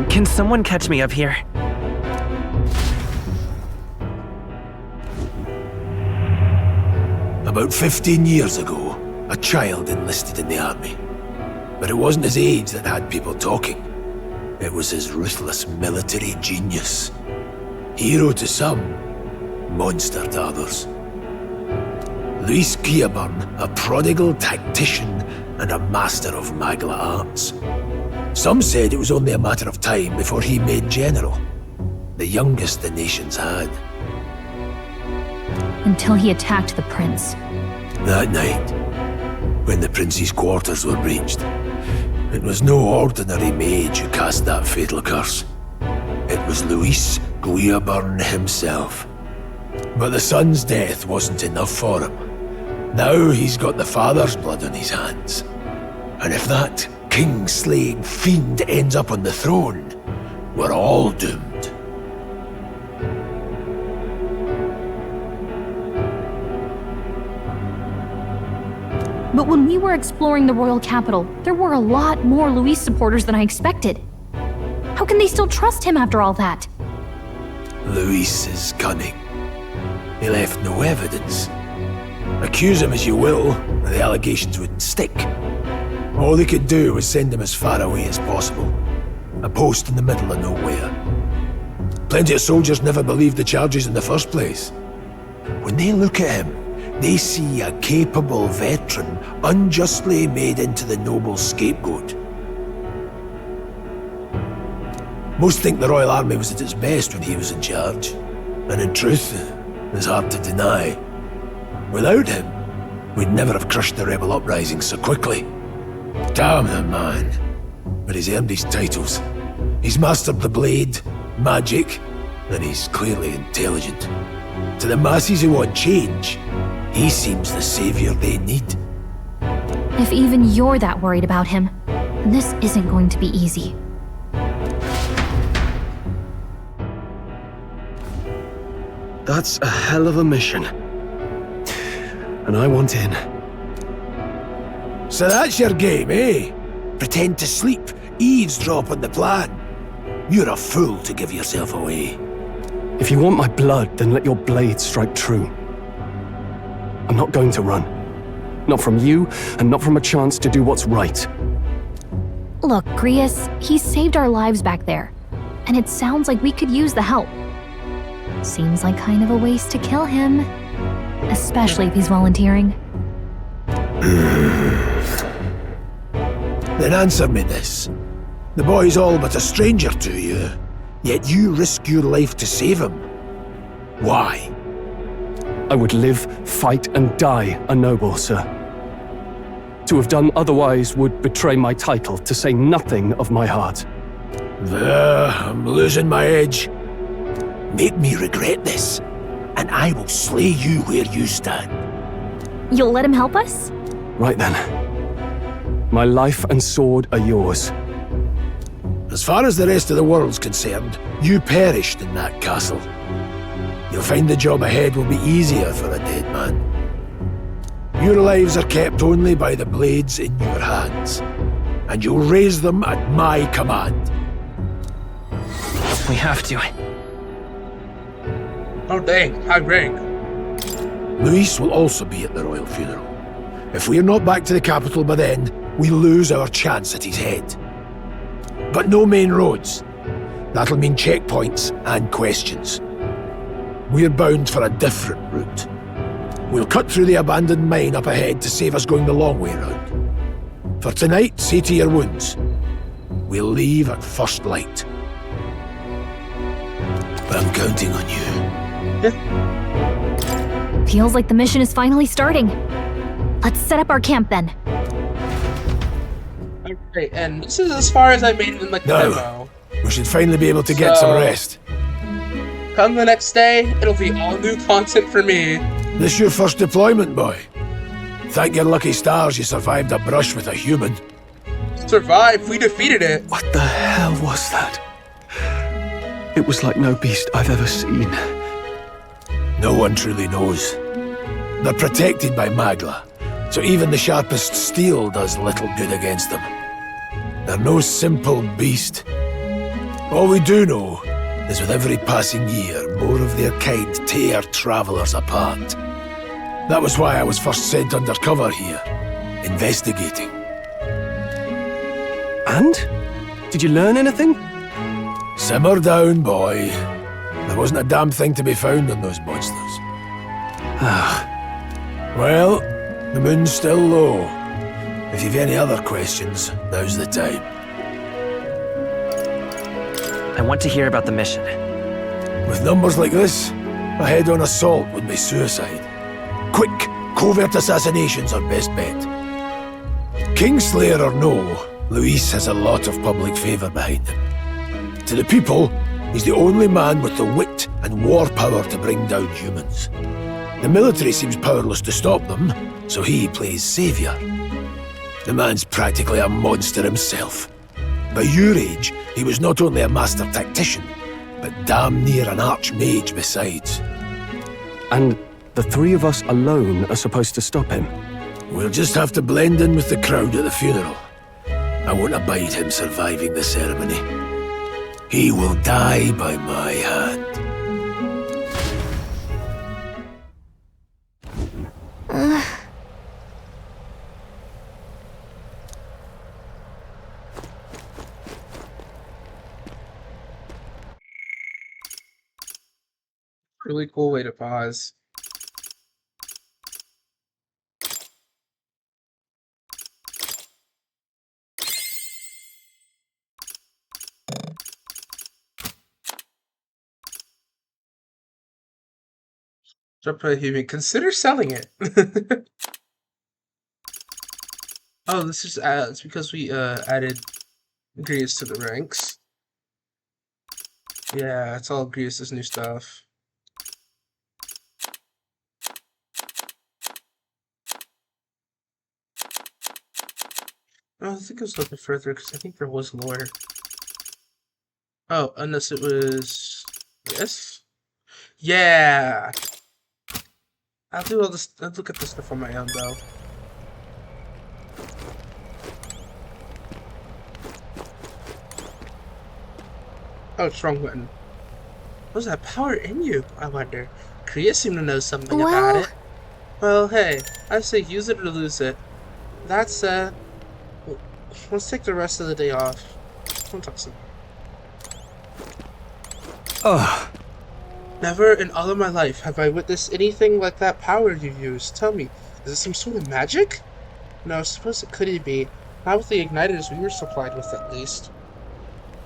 Can someone catch me up here? About 15 years ago, a child enlisted in the army. But it wasn't his age that had people talking. It was his ruthless military genius. Hero to some, monster to others. Luis Guillaburn, a prodigal tactician and a master of Magla arts. Some said it was only a matter of time before he made general, the youngest the nations had. Until he attacked the prince. That night, when the prince's quarters were breached, It was no ordinary mage who cast that fatal curse. It was Luis Guiaburn himself. But the son's death wasn't enough for him. Now he's got the father's blood on his hands. And if that king-slaying fiend ends up on the throne, we're all doomed. But when we were exploring the royal capital, there were a lot more Luis supporters than I expected. How can they still trust him after all that? Luis is cunning. He left no evidence. Accuse him as you will, the allegations wouldn't stick. All they could do was send him as far away as possible. A post in the middle of nowhere. Plenty of soldiers never believed the charges in the first place. When they look at him, they see a capable veteran unjustly made into the noble scapegoat. Most think the Royal Army was at its best when he was in charge. And in truth, it's hard to deny. Without him, we'd never have crushed the rebel uprising so quickly. Damn the man. But he's earned his titles. He's mastered the blade, magic, and he's clearly intelligent. To the masses who want change, he seems the savior they need. If even you're that worried about him, then this isn't going to be easy. That's a hell of a mission. And I want in. So that's your game, eh? Pretend to sleep, eavesdrop on the plan. You're a fool to give yourself away. If you want my blood, then let your blade strike true. I'm not going to run. Not from you, and not from a chance to do what's right. Look, Grius, he saved our lives back there. And it sounds like we could use the help. Seems like kind of a waste to kill him. Especially if he's volunteering. Then answer me this. The boy's all but a stranger to you, yet you risk your life to save him. Why? I would live, fight, and die a noble, sir. To have done otherwise would betray my title, to say nothing of my heart. There, I'm losing my edge. Make me regret this, and I will slay you where you stand. You'll let him help us? Right then. My life and sword are yours. As far as the rest of the world's concerned, you perished in that castle. You'll find the job ahead will be easier for a dead man. Your lives are kept only by the blades in your hands, and you'll raise them at my command. We have to. Oh dang, high rank. Luis will also be at the royal funeral. If we're not back to the capital by then, we lose our chance at his head. But no main roads. That'll mean checkpoints and questions. We're bound for a different route. We'll cut through the abandoned mine up ahead to save us going the long way round. For tonight, see to your wounds. We'll leave at first light. I'm counting on you. Feels like the mission is finally starting. Let's set up our camp then. Okay, and this is as far as I made it in the demo. We should finally be able to get some rest. Come the next day, it'll be all new content for me. This your first deployment, boy? Thank your lucky stars you survived a brush with a human. Survived? We defeated it. What the hell was that? It was like no beast I've ever seen. No one truly knows. They're protected by Magla, so even the sharpest steel does little good against them. They're no simple beast. All we do know is with every passing year, more of their kind tear travelers apart. That was why I was first sent undercover here, investigating. And? Did you learn anything? Simmer down, boy. There wasn't a damn thing to be found on those monsters. Well, the moon's still low. If you've any other questions, now's the time. I want to hear about the mission. With numbers like this, a head-on assault would be suicide. Quick, covert assassinations are best bet. Kingslayer or no, Luis has a lot of public favour behind him. To the people, he's the only man with the wit and war power to bring down humans. The military seems powerless to stop them, so he plays saviour. The man's practically a monster himself. By your age, he was not only a master tactician, but damn near an archmage besides. And the three of us alone are supposed to stop him? We'll just have to blend in with the crowd at the funeral. I won't abide him surviving the ceremony. He will die by my hand. Really cool way to pause. Drop a human. Consider selling it. Oh, this is it's because we added Grievous to the ranks. Yeah, it's all Grievous's new stuff. Oh, I think it was a little bit further because I think there was lore. Oh, unless it was this? Yeah! I'll do all this. I'll look at this stuff on my own though. Oh, it's wrong button. What's that power in you, I wonder? Kriya seemed to know something about it. Well, hey, I say use it or lose it. That's, let's take the rest of the day off. Don't talk some. Ugh. Never in all of my life have I witnessed anything like that power you use. Tell me, is it some sort of magic? No, I suppose it couldn't be. Not with the igniters we were supplied with, at least.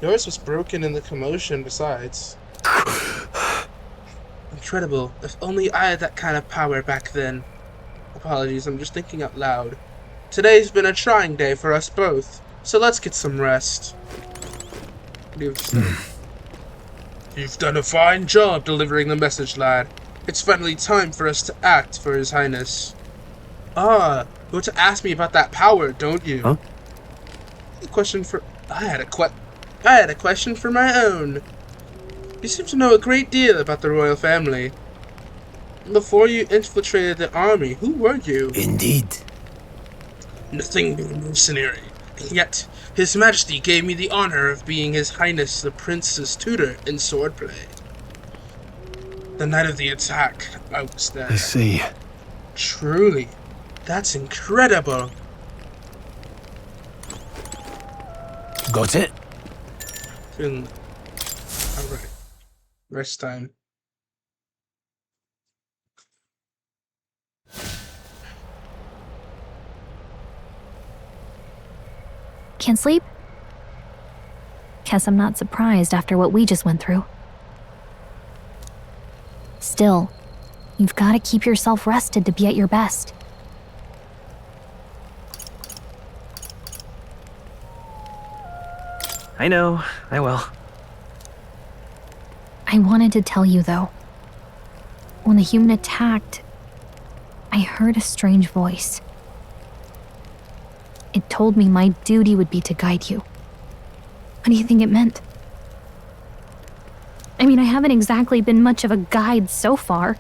Yours was broken in the commotion, besides. Incredible. If only I had that kind of power back then. Apologies, I'm just thinking out loud. Today's been a trying day for us both, so let's get some rest. You've done a fine job delivering the message, lad. It's finally time for us to act for His Highness. Ah, you want to ask me about that power, don't you? Huh? I had a question for my own. You seem to know a great deal about the royal family. Before you infiltrated the army, who were you? Indeed. Nothing but a mercenary. And yet, His Majesty gave me the honor of being His Highness the Prince's tutor in swordplay. The night of the attack, I was there. I see. Truly, that's incredible. Got it? Alright. Rest time. Can't sleep? Guess I'm not surprised after what we just went through. Still, you've got to keep yourself rested to be at your best. I know, I will. I wanted to tell you, though. When the human attacked, I heard a strange voice. It told me my duty would be to guide you. What do you think it meant? I mean, I haven't exactly been much of a guide so far.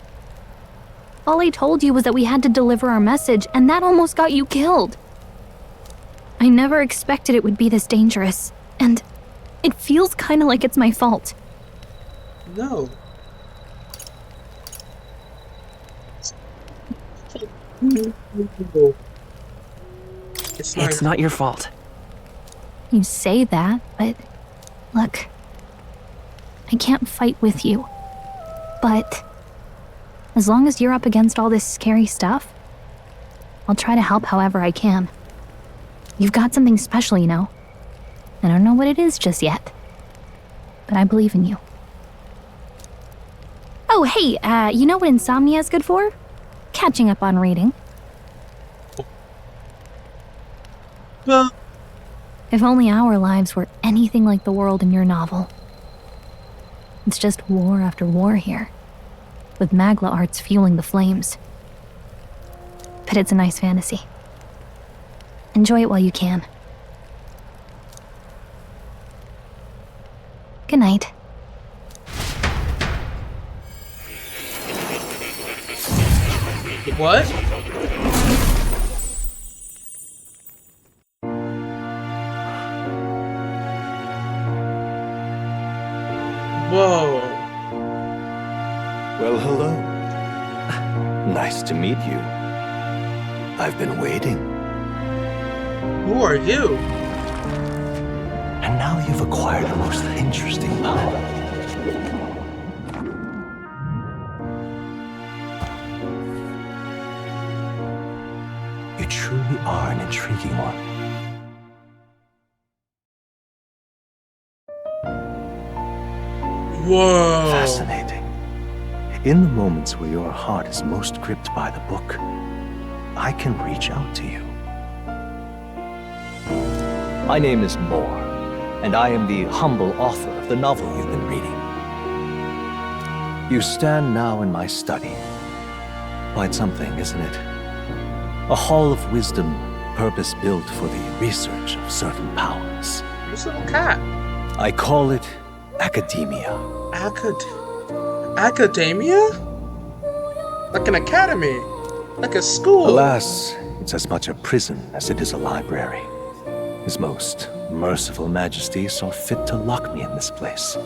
All I told you was that we had to deliver our message, and that almost got you killed. I never expected it would be this dangerous, and it feels kind of like it's my fault. No. It's not your fault. You say that, but look, I can't fight with you. But as long as you're up against all this scary stuff, I'll try to help however I can. You've got something special, you know. I don't know what it is just yet, but I believe in you. Oh, hey, you know what insomnia is good for? Catching up on reading. Well, If only our lives were anything like the world in your novel. It's just war after war here, with Magla arts fueling the flames. But it's a nice fantasy. Enjoy it while you can. Good night. What? Whoa. Well, hello. Nice to meet you. I've been waiting. Who are you? And now you've acquired a most interesting power. You truly are an intriguing one. Whoa. Fascinating. In the moments where your heart is most gripped by the book, I can reach out to you. My name is Moore, and I am the humble author of the novel you've been reading. You stand now in my study. Quite something, isn't it? A hall of wisdom, purpose-built for the research of certain powers. This little cat. I call it academia. Academia? Like an academy? Like a school? Alas, it's as much a prison as it is a library. His most merciful majesty saw fit to lock me in this place.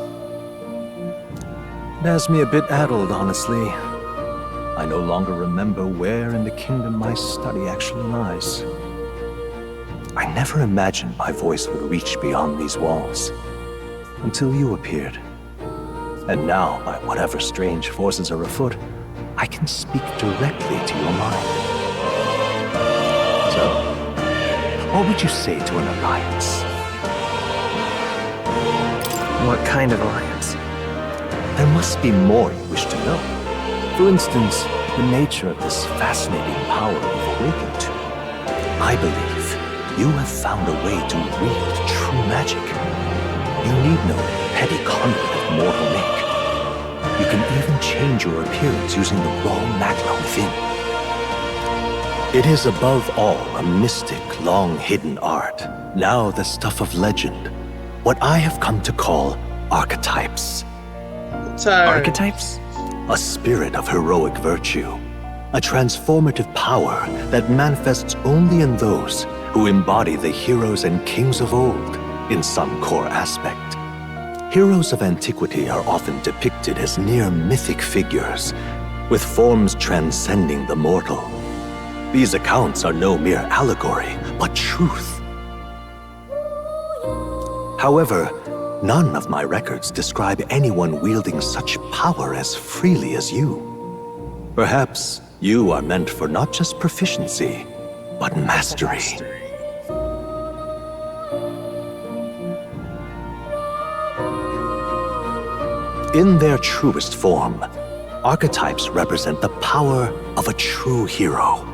It has me a bit addled, honestly. I no longer remember where in the kingdom my study actually lies. I never imagined my voice would reach beyond these walls, until you appeared. And now, by whatever strange forces are afoot, I can speak directly to your mind. So, what would you say to an alliance? What kind of alliance? There must be more you wish to know. For instance, the nature of this fascinating power you've awakened to. I believe you have found a way to wield true magic. You need no petty conduit of mortal make. You can even change your appearance using the raw magla within. It is above all a mystic, long-hidden art, now the stuff of legend, what I have come to call archetypes. Archetypes? A spirit of heroic virtue, a transformative power that manifests only in those who embody the heroes and kings of old in some core aspect. Heroes of antiquity are often depicted as near mythic figures, with forms transcending the mortal. These accounts are no mere allegory, but truth. However, none of my records describe anyone wielding such power as freely as you. Perhaps you are meant for not just proficiency, but mastery. In their truest form, archetypes represent the power of a true hero.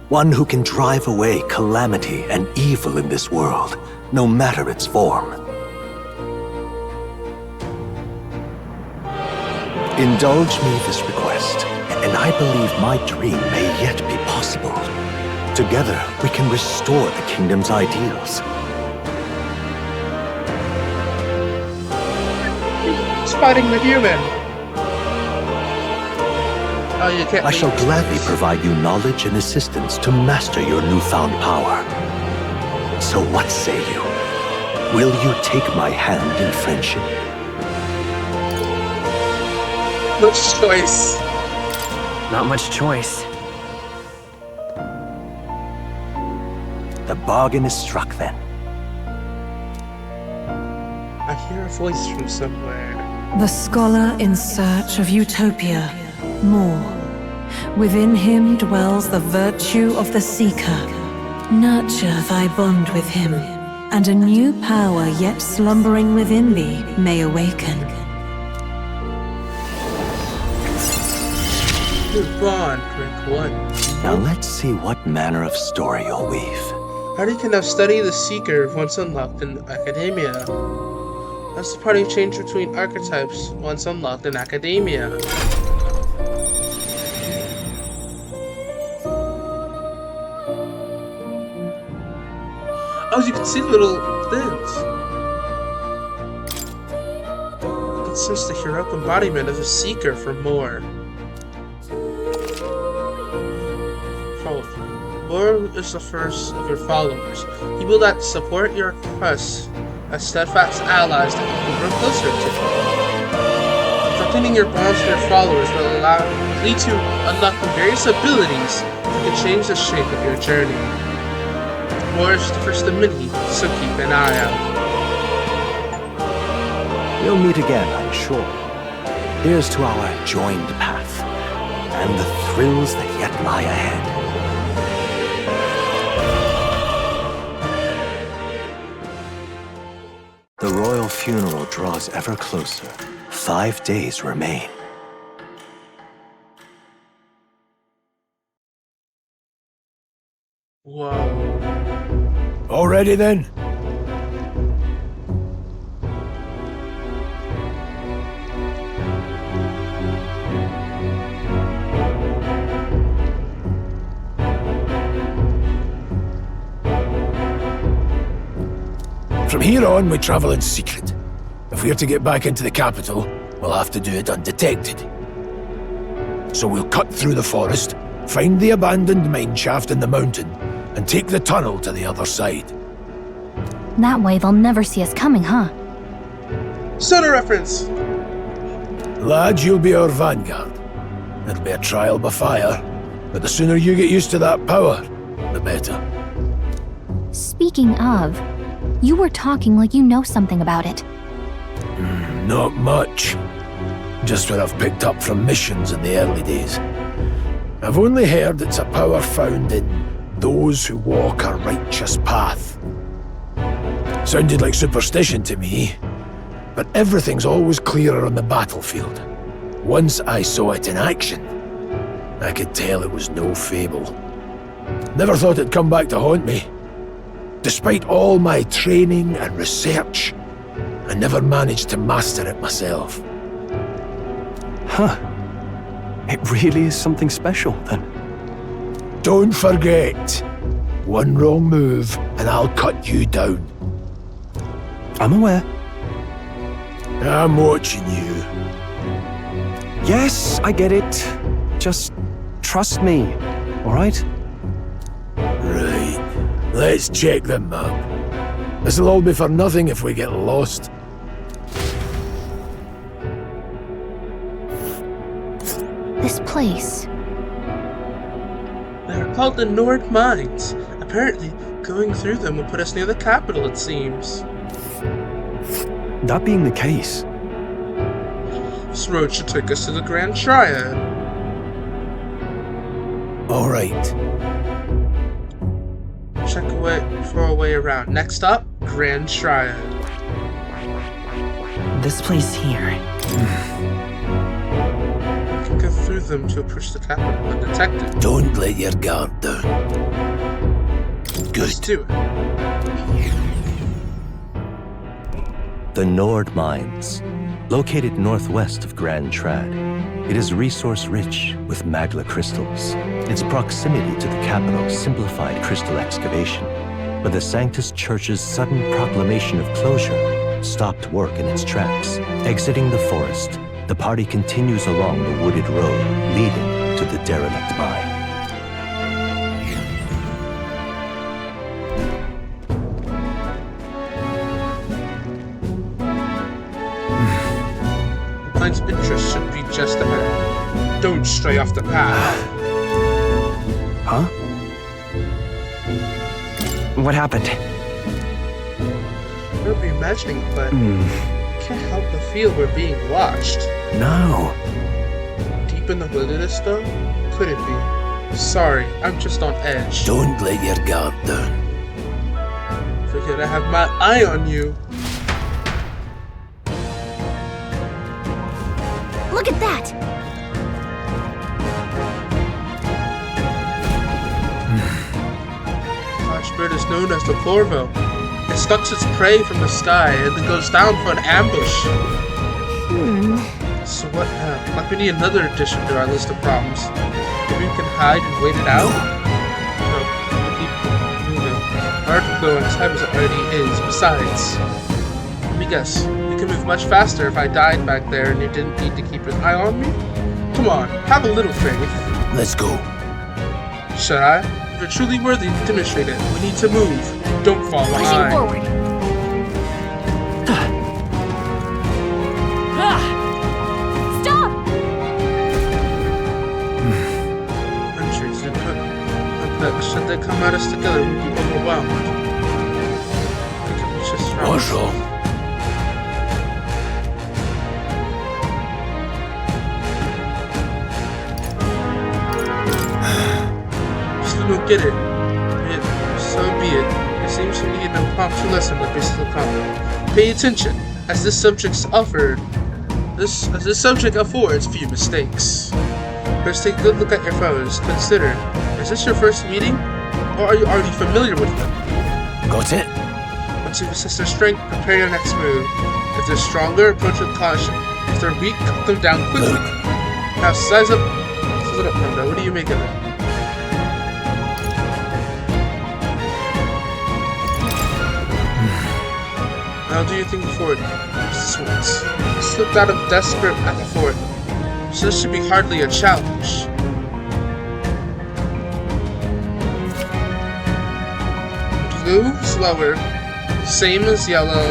One who can drive away calamity and evil in this world, no matter its form. Indulge me this request, and I believe my dream may yet be possible. Together, we can restore the kingdom's ideals. Fighting the human. Oh, you can't. I shall gladly provide you knowledge and assistance to master your newfound power. So what say you? Will you take my hand in friendship? Much choice. Not much choice. The bargain is struck then. I hear a voice from somewhere. The scholar in search of utopia, more. Within him dwells the virtue of the seeker. Nurture thy bond with him, and a new power yet slumbering within thee may awaken. Good bond, drink one. Now let's see what manner of story you'll weave. Party can now study the Seeker once unlocked in Academia. That's the party change between archetypes once unlocked in Academia. Oh, you can see little things. You can sense the heroic embodiment of a Seeker for more. Lore is the first of your followers. He will not support your quests as steadfast allies that you can grow closer to. Strengthening your bonds with your followers will lead to unlocking various abilities that can change the shape of your journey. Lore is the first of many, so keep an eye out. We'll meet again, I'm sure. Here's to our joined path, and the thrills that yet lie ahead. The royal funeral draws ever closer. 5 days remain. Whoa. All ready then? From here on, we travel in secret. If we're to get back into the capital, we'll have to do it undetected. So we'll cut through the forest, find the abandoned mine shaft in the mountain, and take the tunnel to the other side. That way they'll never see us coming, huh? Soda reference! Lad, you'll be our vanguard. It'll be a trial by fire, but the sooner you get used to that power, the better. Speaking of, you were talking like you know something about it. Not much. Just what I've picked up from missions in the early days. I've only heard it's a power found in those who walk a righteous path. Sounded like superstition to me, but everything's always clearer on the battlefield. Once I saw it in action, I could tell it was no fable. Never thought it'd come back to haunt me. Despite all my training and research, I never managed to master it myself. Huh. It really is something special, then. Don't forget, one wrong move and I'll cut you down. I'm aware. I'm watching you. Yes, I get it. Just trust me, all right? Right. Let's check the map. This'll all be for nothing if we get lost. This place. They're called the Nord Mines. Apparently, going through them will put us near the capital, it seems. That being the case, this road should take us to the Grand Triad. All right. Check for a way around. Next up, Grand Triad. This place here. We can go through them to approach the capital undetected. Don't let your guard down. Good. Let's do it. The Nord Mines, located northwest of Grand Trad. It is resource-rich with magla crystals. Its proximity to the capital simplified crystal excavation, but the Sanctus Church's sudden proclamation of closure stopped work in its tracks. Exiting the forest, the party continues along the wooded road leading to the derelict mine. Mine's interest should be just ahead. Don't stray off the path. Huh? What happened? We're reimagining it, but can't help but feel we're being watched. No. Deep in the wilderness, though? Could it be? Sorry, I'm just on edge. Don't let your guard down. Figured I have my eye on you. Look at that! Large bird is known as the corvo. It stalks its prey from the sky and then goes down for an ambush. So what now? Like we need another addition to our list of problems. Maybe we can hide and wait it out? No. Keep moving. Hard to go on time as it already is. Besides, let me guess. You can move much faster if I died back there and you didn't need to keep an eye on me? Come on, have a little faith. Let's go. Should I? If you're truly worthy, demonstrate it. We need to move. Don't fall behind. Pushing forward. Stop! Countries, should they come at us together, we'd be overwhelmed. We could be just wrong. What's wrong? Don't get it. So be it. It seems to need an impromptu lesson with Bristol Common. Pay attention, as this subject affords few mistakes. First, take a good look at your foes. Consider, is this your first meeting, or are you already familiar with them? Got it. Once you've assessed their strength, prepare your next move. If they're stronger, approach with caution. If they're weak, cut them down quickly. Now size it up, Thunder. What do you make of it? How do you think before it slipped out of death's grip at the fort? So this should be hardly a challenge. Blue, slower, same as yellow,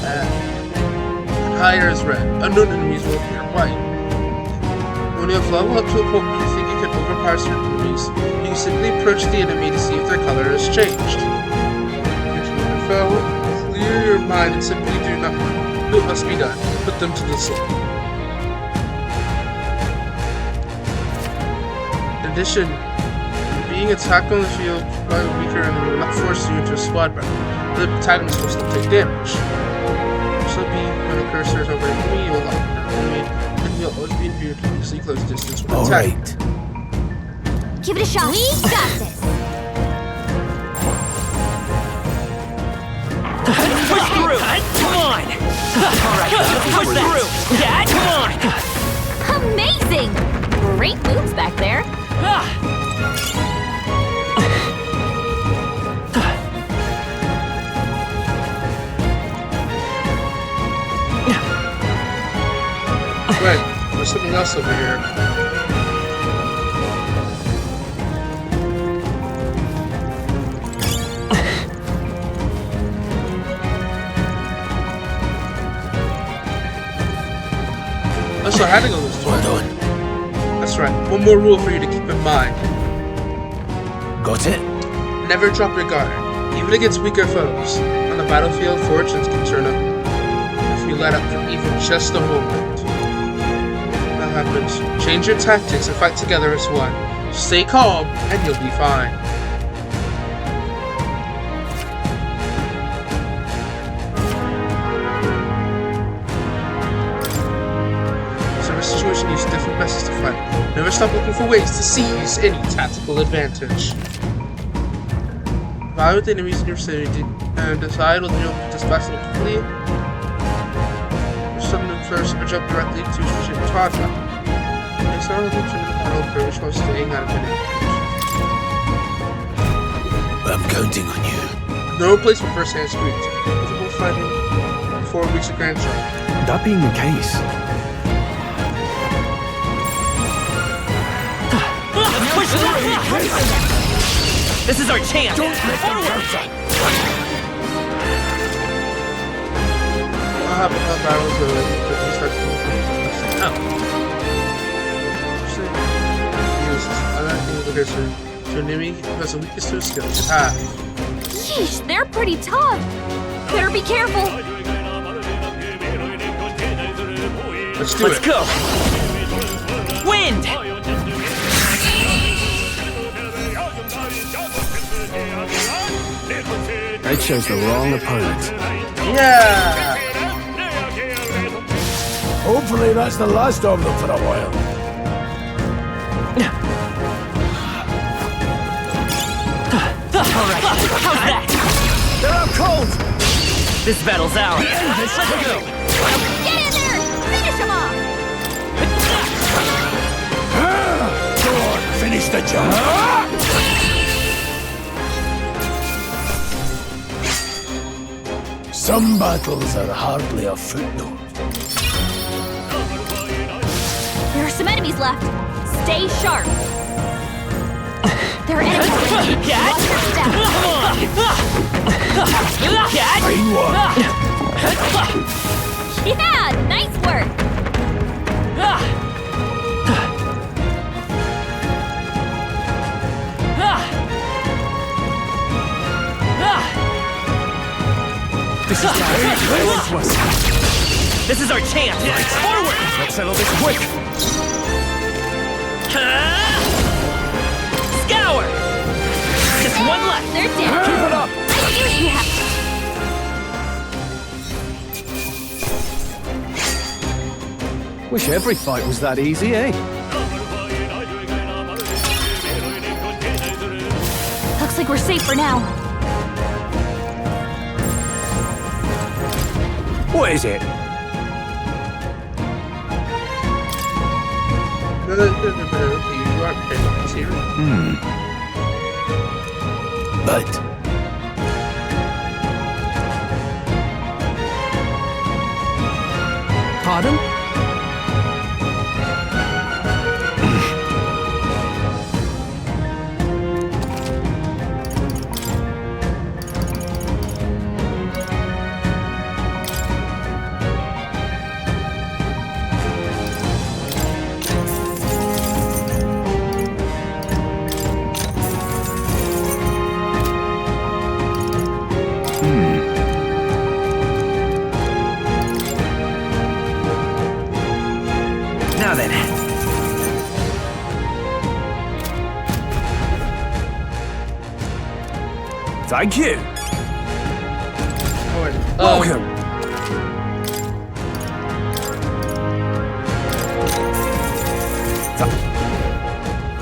and higher as red. Unknown enemies will appear white. When you have leveled up to a point where you think you can overpower certain enemies, you can simply approach the enemy to see if their color has changed. Clear your mind and simply do not. It must be done. Put them to the sword. In addition, being attacked on the field by a weaker enemy will not force you into a squad battle. The protagonist will still take damage. So be when a cursor is over an enemy, you'll lock your enemy, and you'll always be in view to easily close distance when attacked. Give it a shot. We got this. Push through! Come on! Alright, push through! Yeah, come on! Amazing! Great moves back there. Right, there's something else over here. So I had to go this way. Hold on. That's right. One more rule for you to keep in mind. Got it? Never drop your guard, even against weaker foes. On the battlefield, fortunes can turn up if you let up for even just a moment. That happens. Change your tactics and fight together as one. Stay calm, and you'll be fine. Situation use different methods to fight. Never stop looking for ways to seize any tactical advantage. Vie with enemies in your vicinity and decide whether you'll dispatch them quickly or summon them first or jump directly to strategic target. Next time, we'll turn the battle for which one's staying out of minute. I'm counting on you. No place for first-hand experience. We'll fighting before we reach the Grand Trial. That being the case, Push through! This is our chance! Don't make them What happened to battles that we start to to an enemy who has a weakness to his skills. Yeesh, they're pretty tough. Better be careful. Let's do Let's go! Wind! I chose the wrong opponent. Yeah! Hopefully that's the last of them for a while. Alright, how's that? They're out cold! This battle's ours. Let's go! Get in there! Finish him off! Go on, finish the job! Some battles are hardly a footnote. There are some enemies left. Stay sharp. There are enemies left. Cat! Watch your step. Cat! Fine one. Yeah, nice work. This is our chance! Forward! Let's settle this quick! Scour! Just one left! They're dead. Keep it up! I knew you had. Wish every fight was that easy, eh? Looks like we're safe for now. What is it? You are pretty serious. But Pardon? Now then. Thank you. Welcome.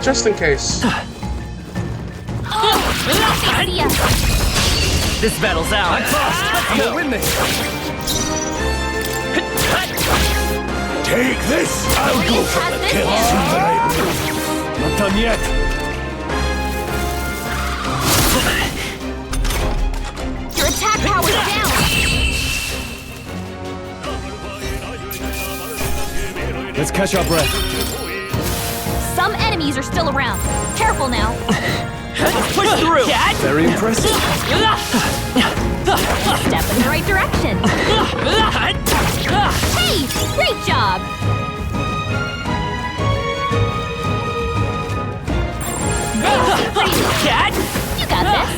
Just in case. This battle's ours. I'm gonna win this. take this! I'll go for the kill sooner I will. Not done yet. Your attack power's down! Let's catch our breath. Some enemies are still around. Careful now. Push through! Very impressive. Step in the right direction. Hey! Great job! Cat! You got this.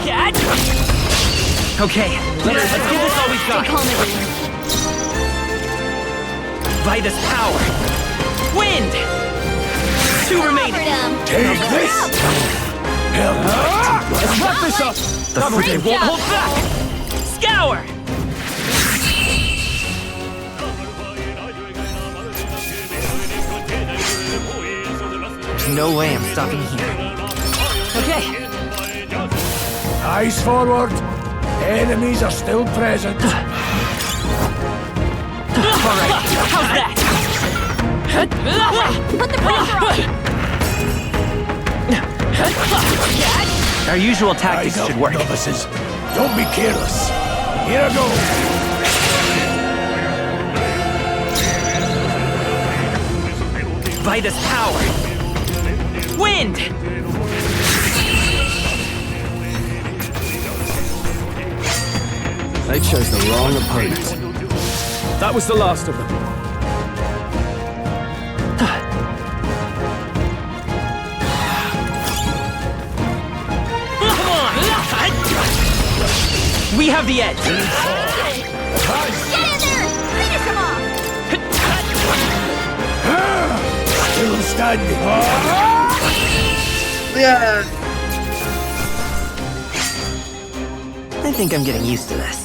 Cat! Okay, let's give this all we've got. Stay calm, everyone. By this power. Wind! 2 remaining. Take this! Help! Let's wrap this up! The Frode won't hold back! Scour! There's no way I'm stopping here. Okay. Eyes forward! Enemies are still present. Alright, how's that? Put the pressure on! Our usual tactics should work. Novices. Don't be careless. Here I go. By this power. Wind! They chose the wrong opponent. That was the last of them. We have the edge. Get in there! Finish him off! Still standing. Yeah. I think I'm getting used to this.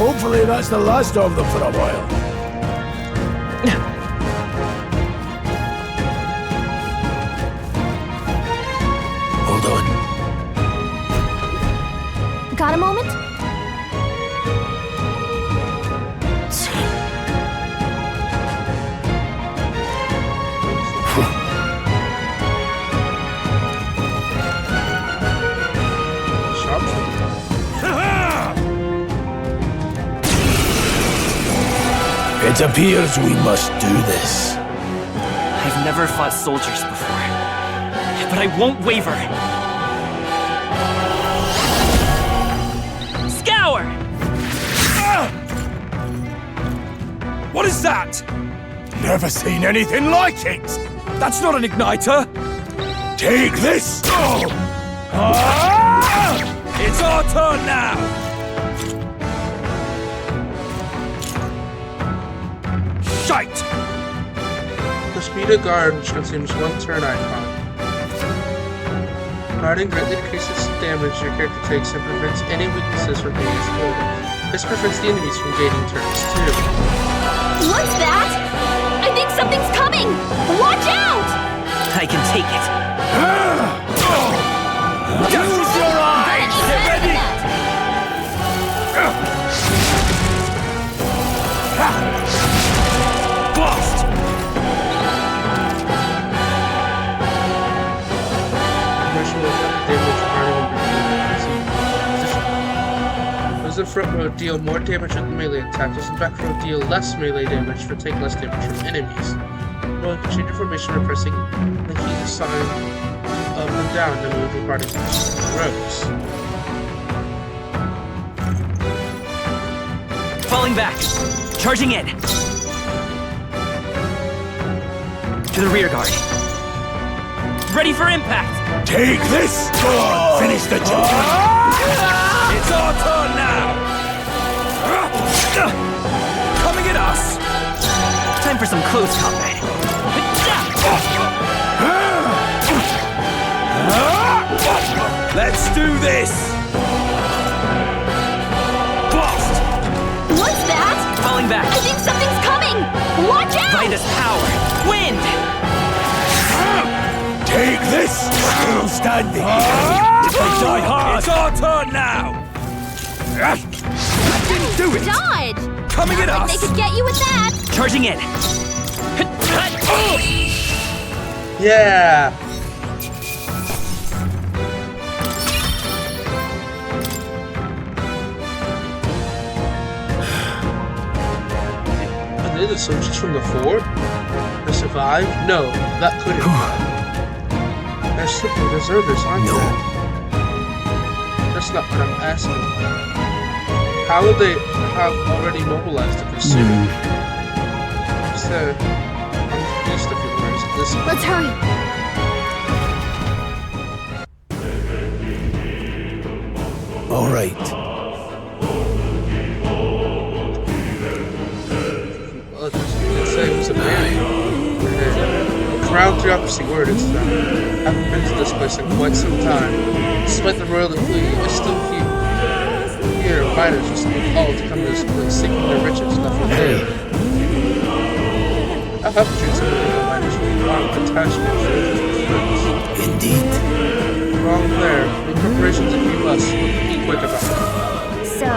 Hopefully that's the last of them for a while. Hold on. Got a moment? It appears we must do this. I've never fought soldiers before, but I won't waver. Scour! What is that? Never seen anything like it! That's not an igniter! Take this! It's our turn now! Shite! The speed of guard, which consumes 1 turn icon. Guarding greatly decreases the damage your character takes and prevents any weaknesses from being exploited. This prevents the enemies from gaining turns too. What's that? I think something's coming! Watch out! I can take it. Use your eyes! Get ready! Blast! Those in front row deal more damage with melee attacks, those in back row deal less melee damage but take less damage from enemies. Roll can change your formation by pressing the key sign up and down to move your party rows. Falling back. Charging in. To the rear guard. Ready for impact. Take this! Go on, finish the job! It's our turn now! Coming at us! Time for some close combat. Let's do this! Blast! What's that? Falling back. I think something's coming! Watch out! Minus power. Wind! Take this! Still standing! If they die hard! It's our turn now! That didn't do it! Dodge! Coming at Like us! they could get you with that! Charging in. Yeah! Are they the soldiers from the fort? They survived? No, that couldn't. They're super deserters, aren't they? That's not what I'm asking. How would they have already mobilized to pursue? So, I'm confused if it works at this point. Let's hurry! All right. Well, let's say it was a man. Crown theocracy word is that I haven't been to this place in quite some time. Despite the royal decree, I still keep here miners just called to come to this place seeking their riches, nothing there. I have treated some of the miners with long attachment to friends. Indeed. Wrong there. Make preparations if you must. Be quick about it. So?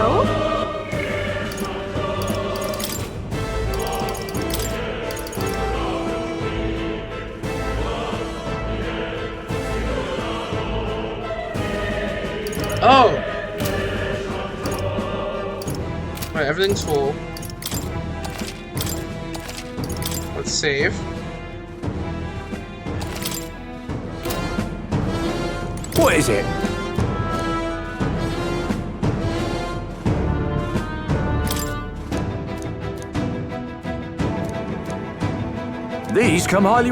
Oh! Right, everything's full. Let's save. What is it? These come highly...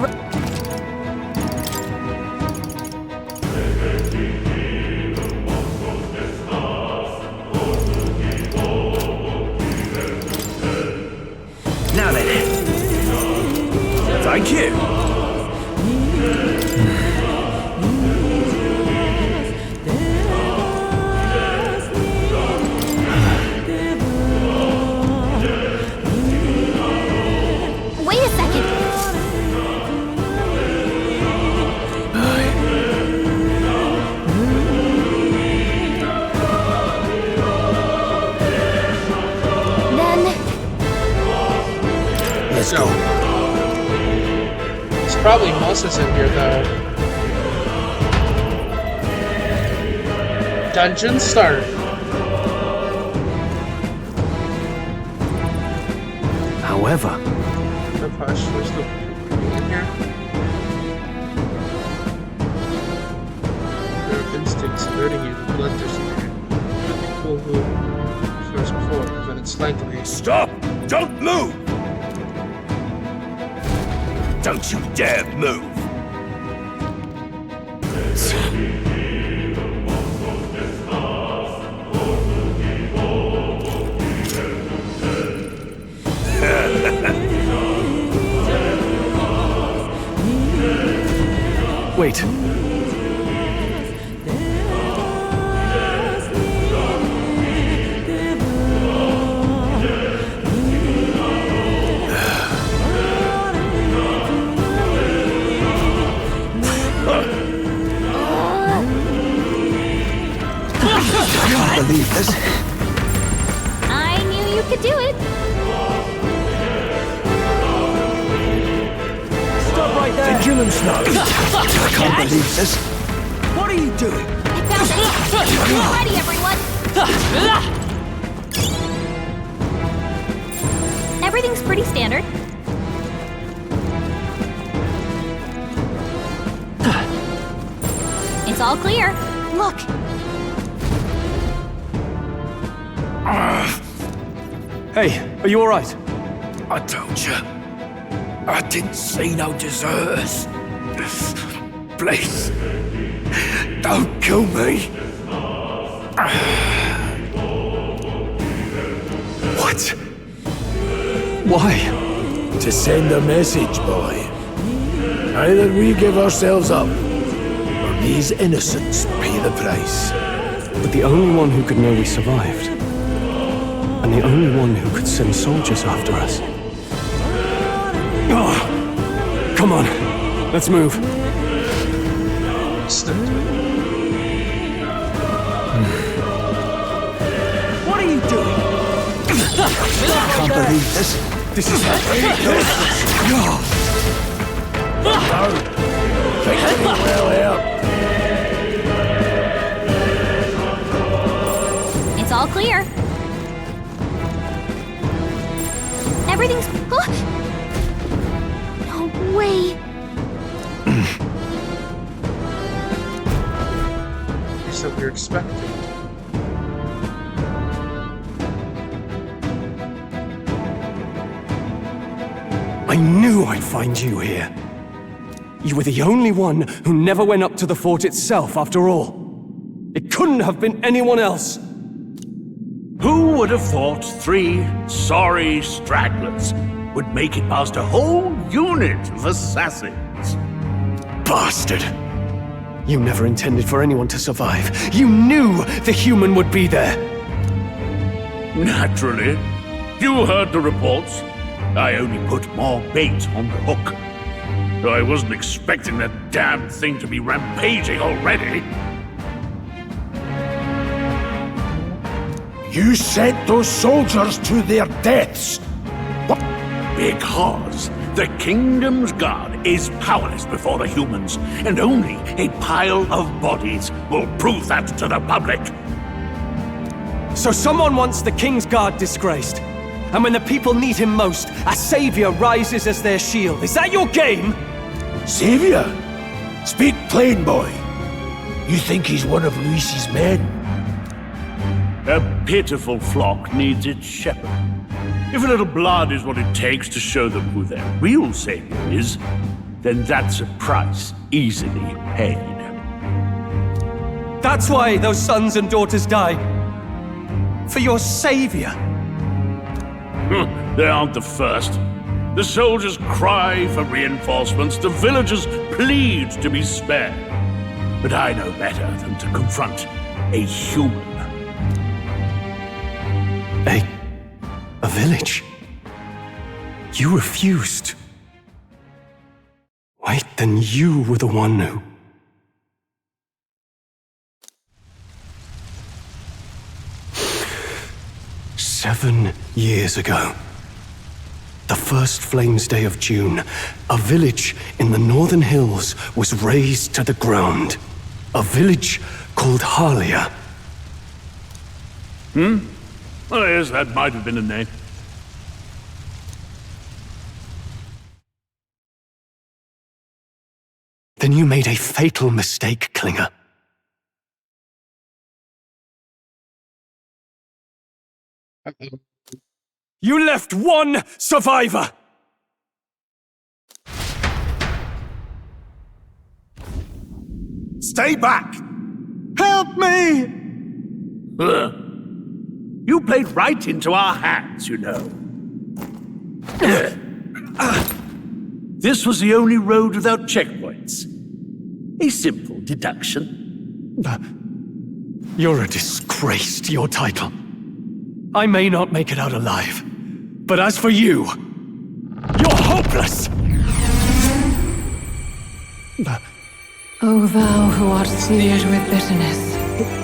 Now then. Thank you. Let's go. It's probably Moses in here, though. Dungeon start. However, The postures look in here. There are instincts alerting you to bloodthirsty. Nothing cool who first before, but it's likely. Stop! Don't move! Don't you dare move! wait. I can't believe this. I knew you could do it. Stop right there! Kill him, Snow. I can't believe this. What are you doing? I found it. Get ready, everyone. Everything's pretty standard. It's all clear. Look. Hey, are you alright? I told you. I didn't see no deserters. Please. Don't kill me. What? Why? To send a message, boy. Either we give ourselves up, or these innocents pay the price. But the only one who could know we survived, and the only one who could send soldiers after us. Oh, come on, let's move. What are you doing? I can't believe this. This is Victory well out. It's all clear. Everything's... No way. Here's what we're expecting. I knew I'd find you here. You were the only one who never went up to the fort itself, after all. It couldn't have been anyone else. Who would have thought 3 sorry stragglers would make it past a whole unit of assassins? Bastard! You never intended for anyone to survive. You knew the human would be there. Naturally. You heard the reports. I only put more bait on the hook. I wasn't expecting that damn thing to be rampaging already. You sent those soldiers to their deaths. What? Because the Kingdom's Guard is powerless before the humans, and only a pile of bodies will prove that to the public. So someone wants the King's Guard disgraced. And when the people need him most, a savior rises as their shield. Is that your game? Savior? Speak plain, boy. You think he's one of Luis's men? A pitiful flock needs its shepherd. If a little blood is what it takes to show them who their real savior is, then that's a price easily paid. That's why those sons and daughters died. For your savior. They aren't the first. The soldiers cry for reinforcements, the villagers plead to be spared. But I know better than to confront a human. A village? You refused. Wait, then you were the one who... "7 years ago. The first Flames Day of June, a village in the northern hills was razed to the ground. A village called Harlia. Well, yes, that might have been a name. Then you made a fatal mistake, Klinger. You left one survivor! Stay back! Help me! You played right into our hands, you know. This was the only road without checkpoints. A simple deduction. You're a disgrace to your title. I may not make it out alive, but as for you, you're hopeless! O thou who art seared with bitterness,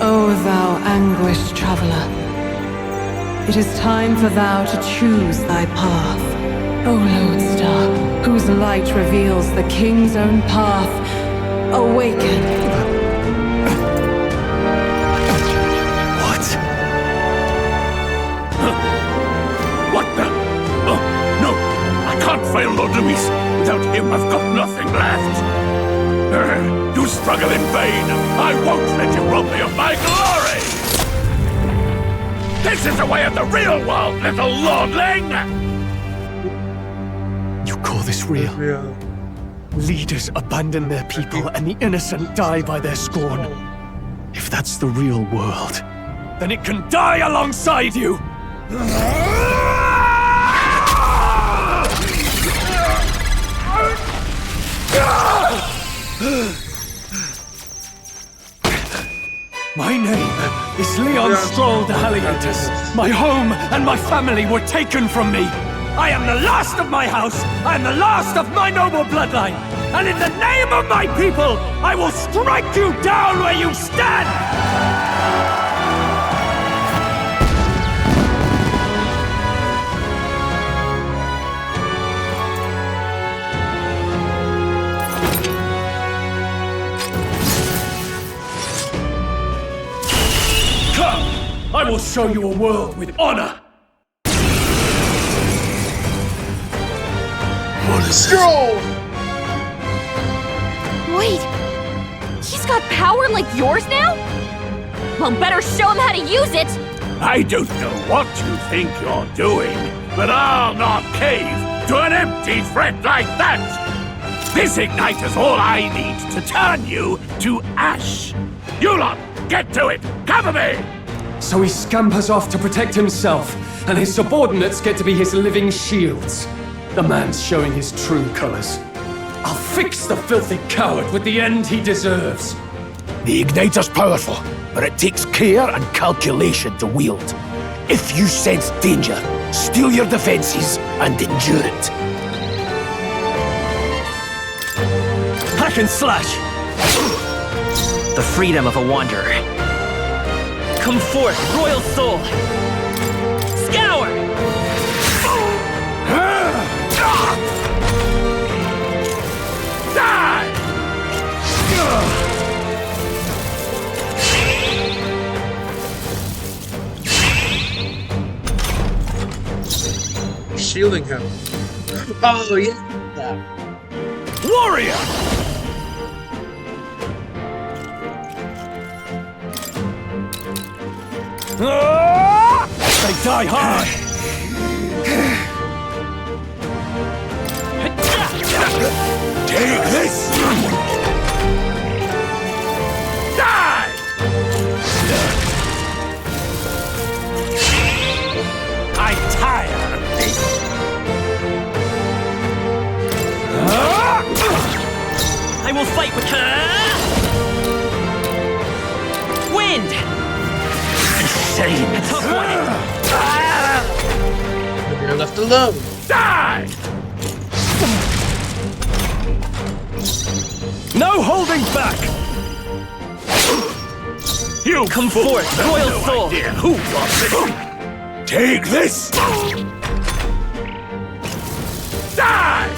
O thou anguished traveler, it is time for thou to choose thy path. O lodestar, whose light reveals the king's own path, awaken. What? What the? Oh, no! I can't fail Lord Luis. Without him, I've got nothing left. You struggle in vain. I won't let you rob me of my glory! This is the way of the real world, little lordling! You call this real? Leaders abandon their people and the innocent die by their scorn. If that's the real world, then it can die alongside you! My name is Leon Stroll de Haliatus. My home and my family were taken from me. I am the last of my house. I am the last of my noble bloodline. And in the name of my people, I will strike you down where you stand! I will show you a world with honor! What is this? Wait! He's got power like yours now? Well, better show him how to use it! I don't know what you think you're doing, but I'll not cave to an empty threat like that! This igniter's all I need to turn you to ash! You lot, get to it! Cover me! So he scampers off to protect himself, and his subordinates get to be his living shields. The man's showing his true colors. I'll fix the filthy coward with the end he deserves. The igniter's powerful, but it takes care and calculation to wield. If you sense danger, steel your defenses and endure it. Hack and slash! The freedom of a wanderer. Come forth, royal soul! Scour! Die! Shielding him. Oh, yeah. Warrior! They die hard! Take this! Die! I'm tired of this! I will fight with wind! A tough one! You're left alone. Die! No holding back! You come forth, royal no soul! Idea who you're Take this! Die!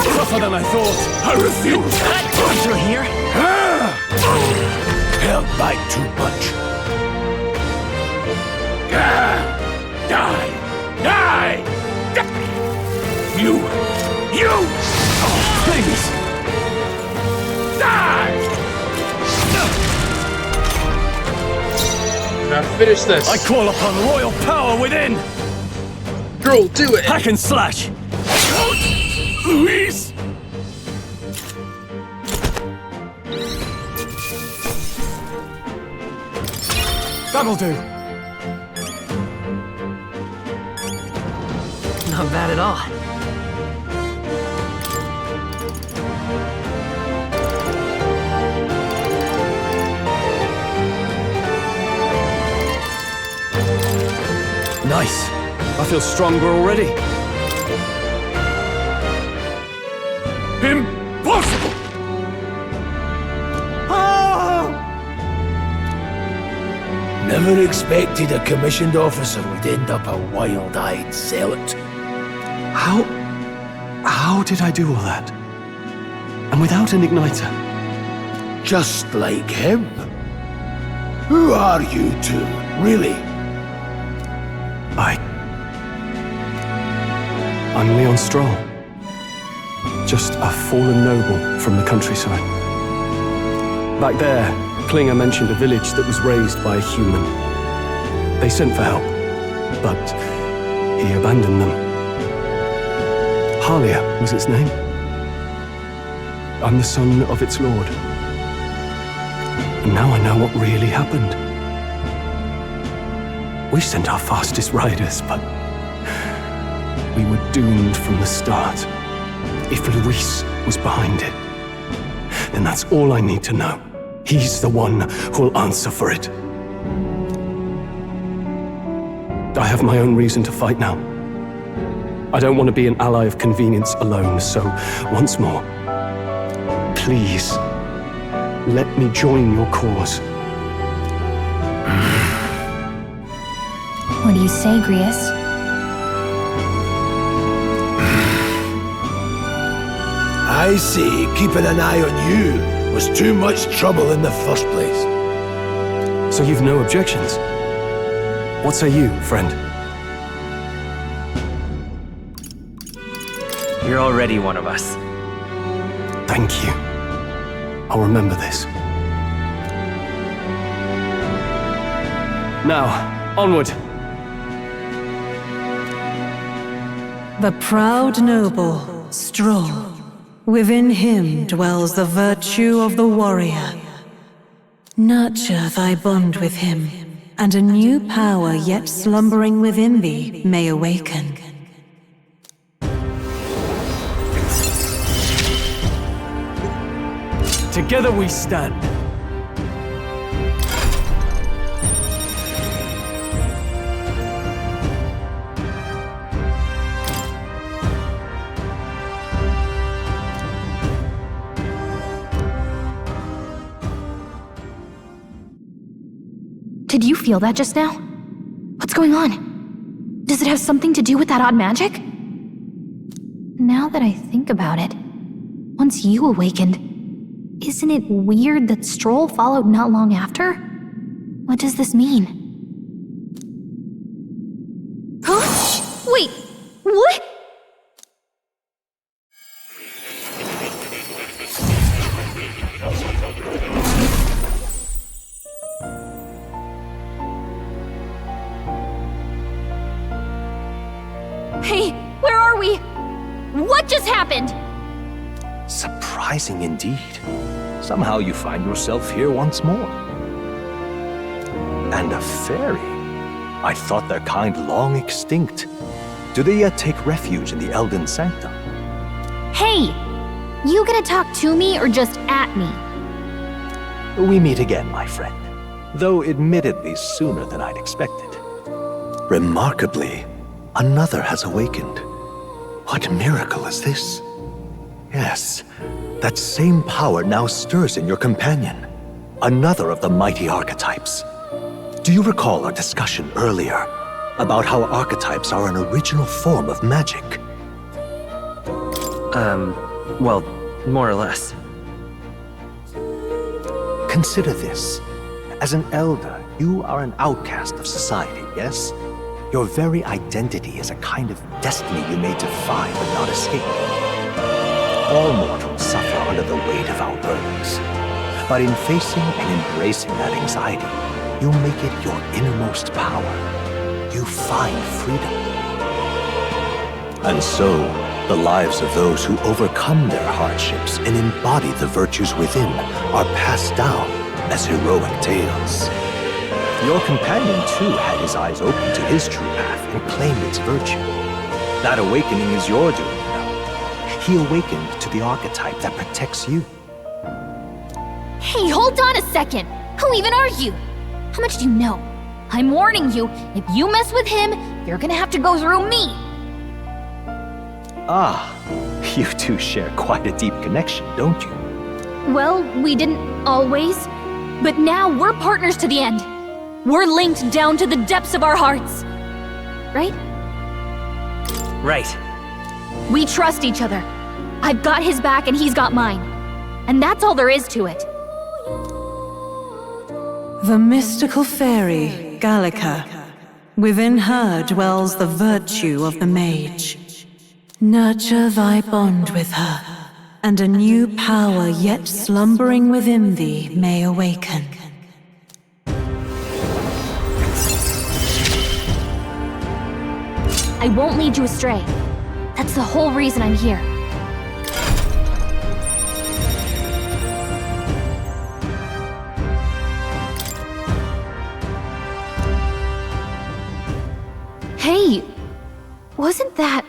Tougher than I thought. I refuse! You're here? Held back too much. Die! Die! You! Oh, please! Die! Now finish this. I call upon royal power within! Girl, do it! Hack and slash! Louise! That'll do. Not bad at all. Nice. I feel stronger already. Impossible! Never expected a commissioned officer would end up a wild-eyed zealot. How did I do all that? And without an igniter? Just like him. Who are you two, really? I'm Leon Stroll. Just a fallen noble from the countryside. Back there, Klinger mentioned a village that was raised by a human. They sent for help, but he abandoned them. Halia was its name. I'm the son of its lord. And now I know what really happened. We sent our fastest riders, but we were doomed from the start. If Luis was behind it, then that's all I need to know. He's the one who'll answer for it. I have my own reason to fight now. I don't want to be an ally of convenience alone, so once more, please, let me join your cause. What do you say, Grius? I say keeping an eye on you was too much trouble in the first place. So you've no objections? What say you, friend? You're already one of us. Thank you. I'll remember this. Now, onward. The proud noble, Stroll. Within him dwells the virtue of the warrior. Nurture thy bond with him, and a new power yet slumbering within thee may awaken. Together we stand. Did you feel that just now? What's going on? Does it have something to do with that odd magic? Now that I think about it, once you awakened, isn't it weird that Stroll followed not long after? What does this mean? Huh? Wait, what? Hey, where are we? What just happened? Surprising indeed. Somehow you find yourself here once more. And a fairy. I thought their kind long extinct. Do they yet take refuge in the Elden Sanctum? Hey! You gonna talk to me or just at me? We meet again, my friend. Though admittedly sooner than I'd expected. Remarkably, another has awakened. What miracle is this? Yes, that same power now stirs in your companion. Another of the mighty archetypes. Do you recall our discussion earlier about how archetypes are an original form of magic? Well, more or less. Consider this. As an elder, you are an outcast of society, yes? Your very identity is a kind of destiny you may defy but not escape. All mortals suffer under the weight of our burdens. But in facing and embracing that anxiety, you make it your innermost power. You find freedom. And so, the lives of those who overcome their hardships and embody the virtues within are passed down as heroic tales. Your companion, too, had his eyes open to his true path and claimed its virtue. That awakening is your doing, though. He awakened to the archetype that protects you. Hey, hold on a second! Who even are you? How much do you know? I'm warning you, if you mess with him, you're gonna have to go through me! Ah, you two share quite a deep connection, don't you? Well, we didn't always, but now we're partners to the end. We're linked down to the depths of our hearts. Right? Right. We trust each other. I've got his back and he's got mine. And that's all there is to it. The mystical fairy, Gallica. Within her dwells the virtue of the mage. Nurture thy bond with her, and a new power yet slumbering within thee may awaken. I won't lead you astray. That's the whole reason I'm here. Hey, wasn't that...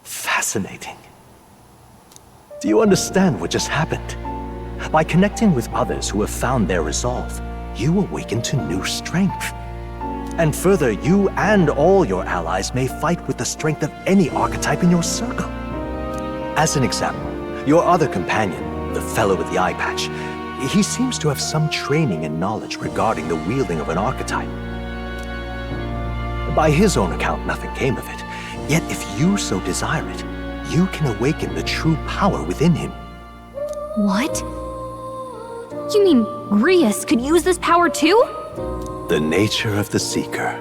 Fascinating. Do you understand what just happened? By connecting with others who have found their resolve, you awaken to new strength. And further, you and all your allies may fight with the strength of any archetype in your circle. As an example, your other companion, the fellow with the eye patch, he seems to have some training and knowledge regarding the wielding of an archetype. By his own account, nothing came of it. Yet if you so desire it, you can awaken the true power within him. What? You mean Grius could use this power too? The nature of the Seeker.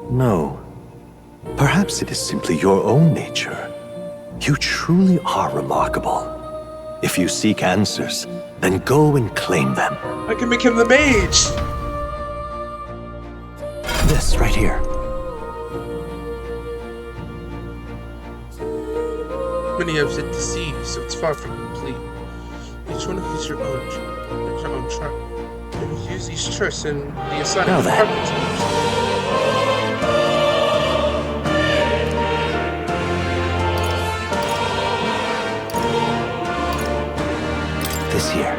No. Perhaps it is simply your own nature. You truly are remarkable. If you seek answers, then go and claim them. I can make him the mage! This right here. Many of it deceives, so it's far from complete. Each one has your own chart. You use these charts in the assignment department. This here.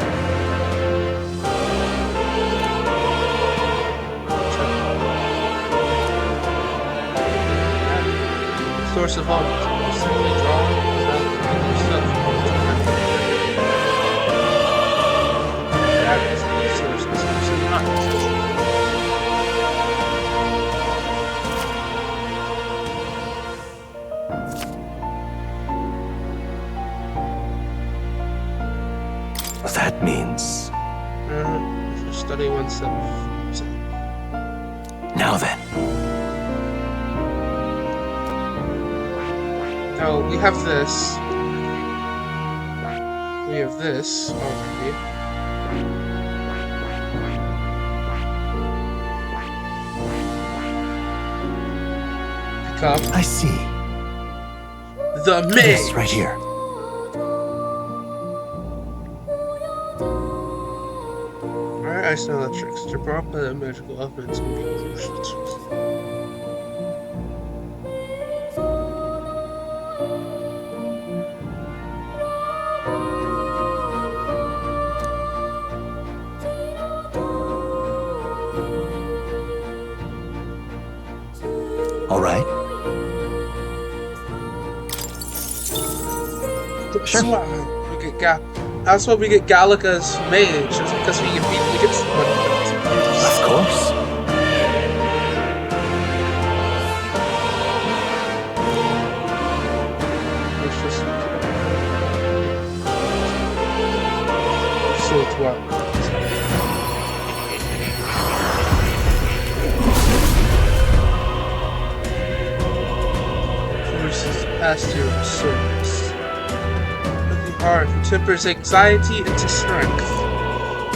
Source of all simply drawn. That means... study oneself. Now then. Now, we have this. We have this already. Pick up. I see. The mage! This right here. Alright, ice and electrics. To brought by the magical elements can be crucial to All right. That's why we get Gallica's mage. It's because we get someone. Of course. Past your service. But the art who tempers anxiety into strength.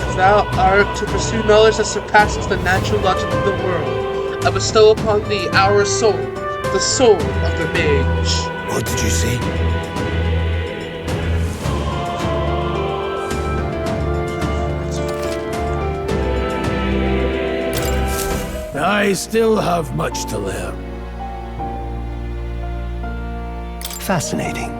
If thou art to pursue knowledge that surpasses the natural logic of the world, I bestow upon thee our soul, the soul of the mage. What did you say? I still have much to learn. Fascinating.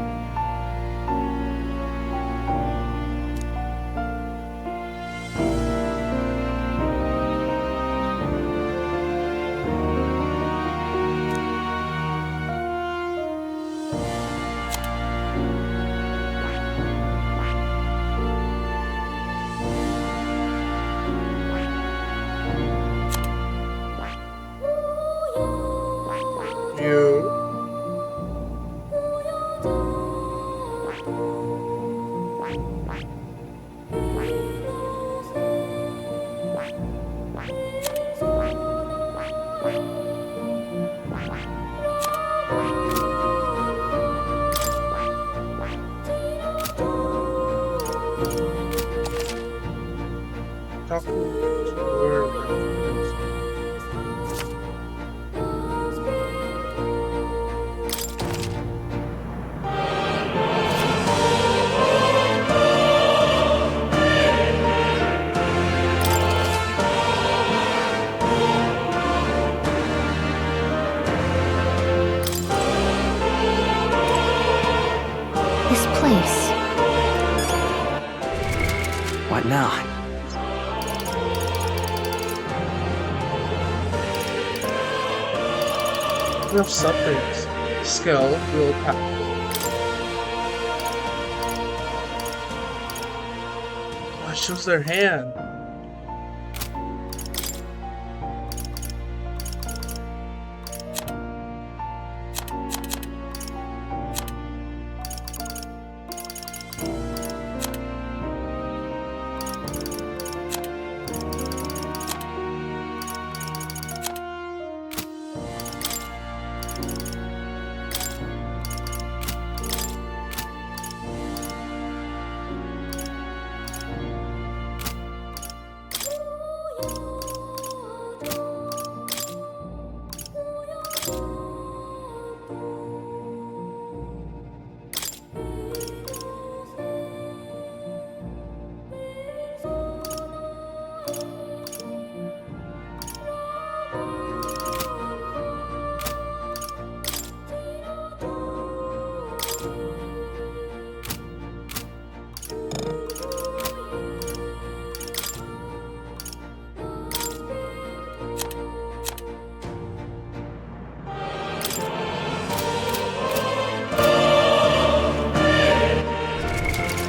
This place. What now? Enough subjects. Skill, willpower. Oh, it shows their hand.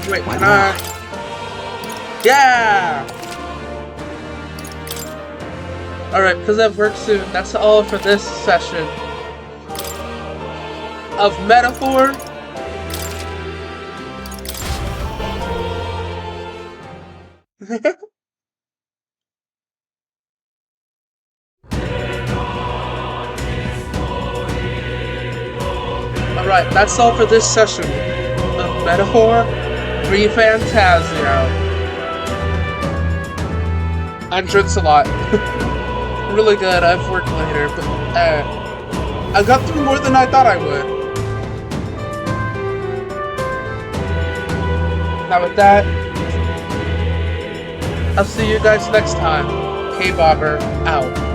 Wait, can I? Yeah! Alright, because I have work soon, that's all for this session of Metaphor. Alright, that's all for this session of Metaphor FANTAZIO. I enjoyed this a lot. Really good. I've worked later, but I got through more than I thought I would. Now with that, I'll see you guys next time. K-Bobber out.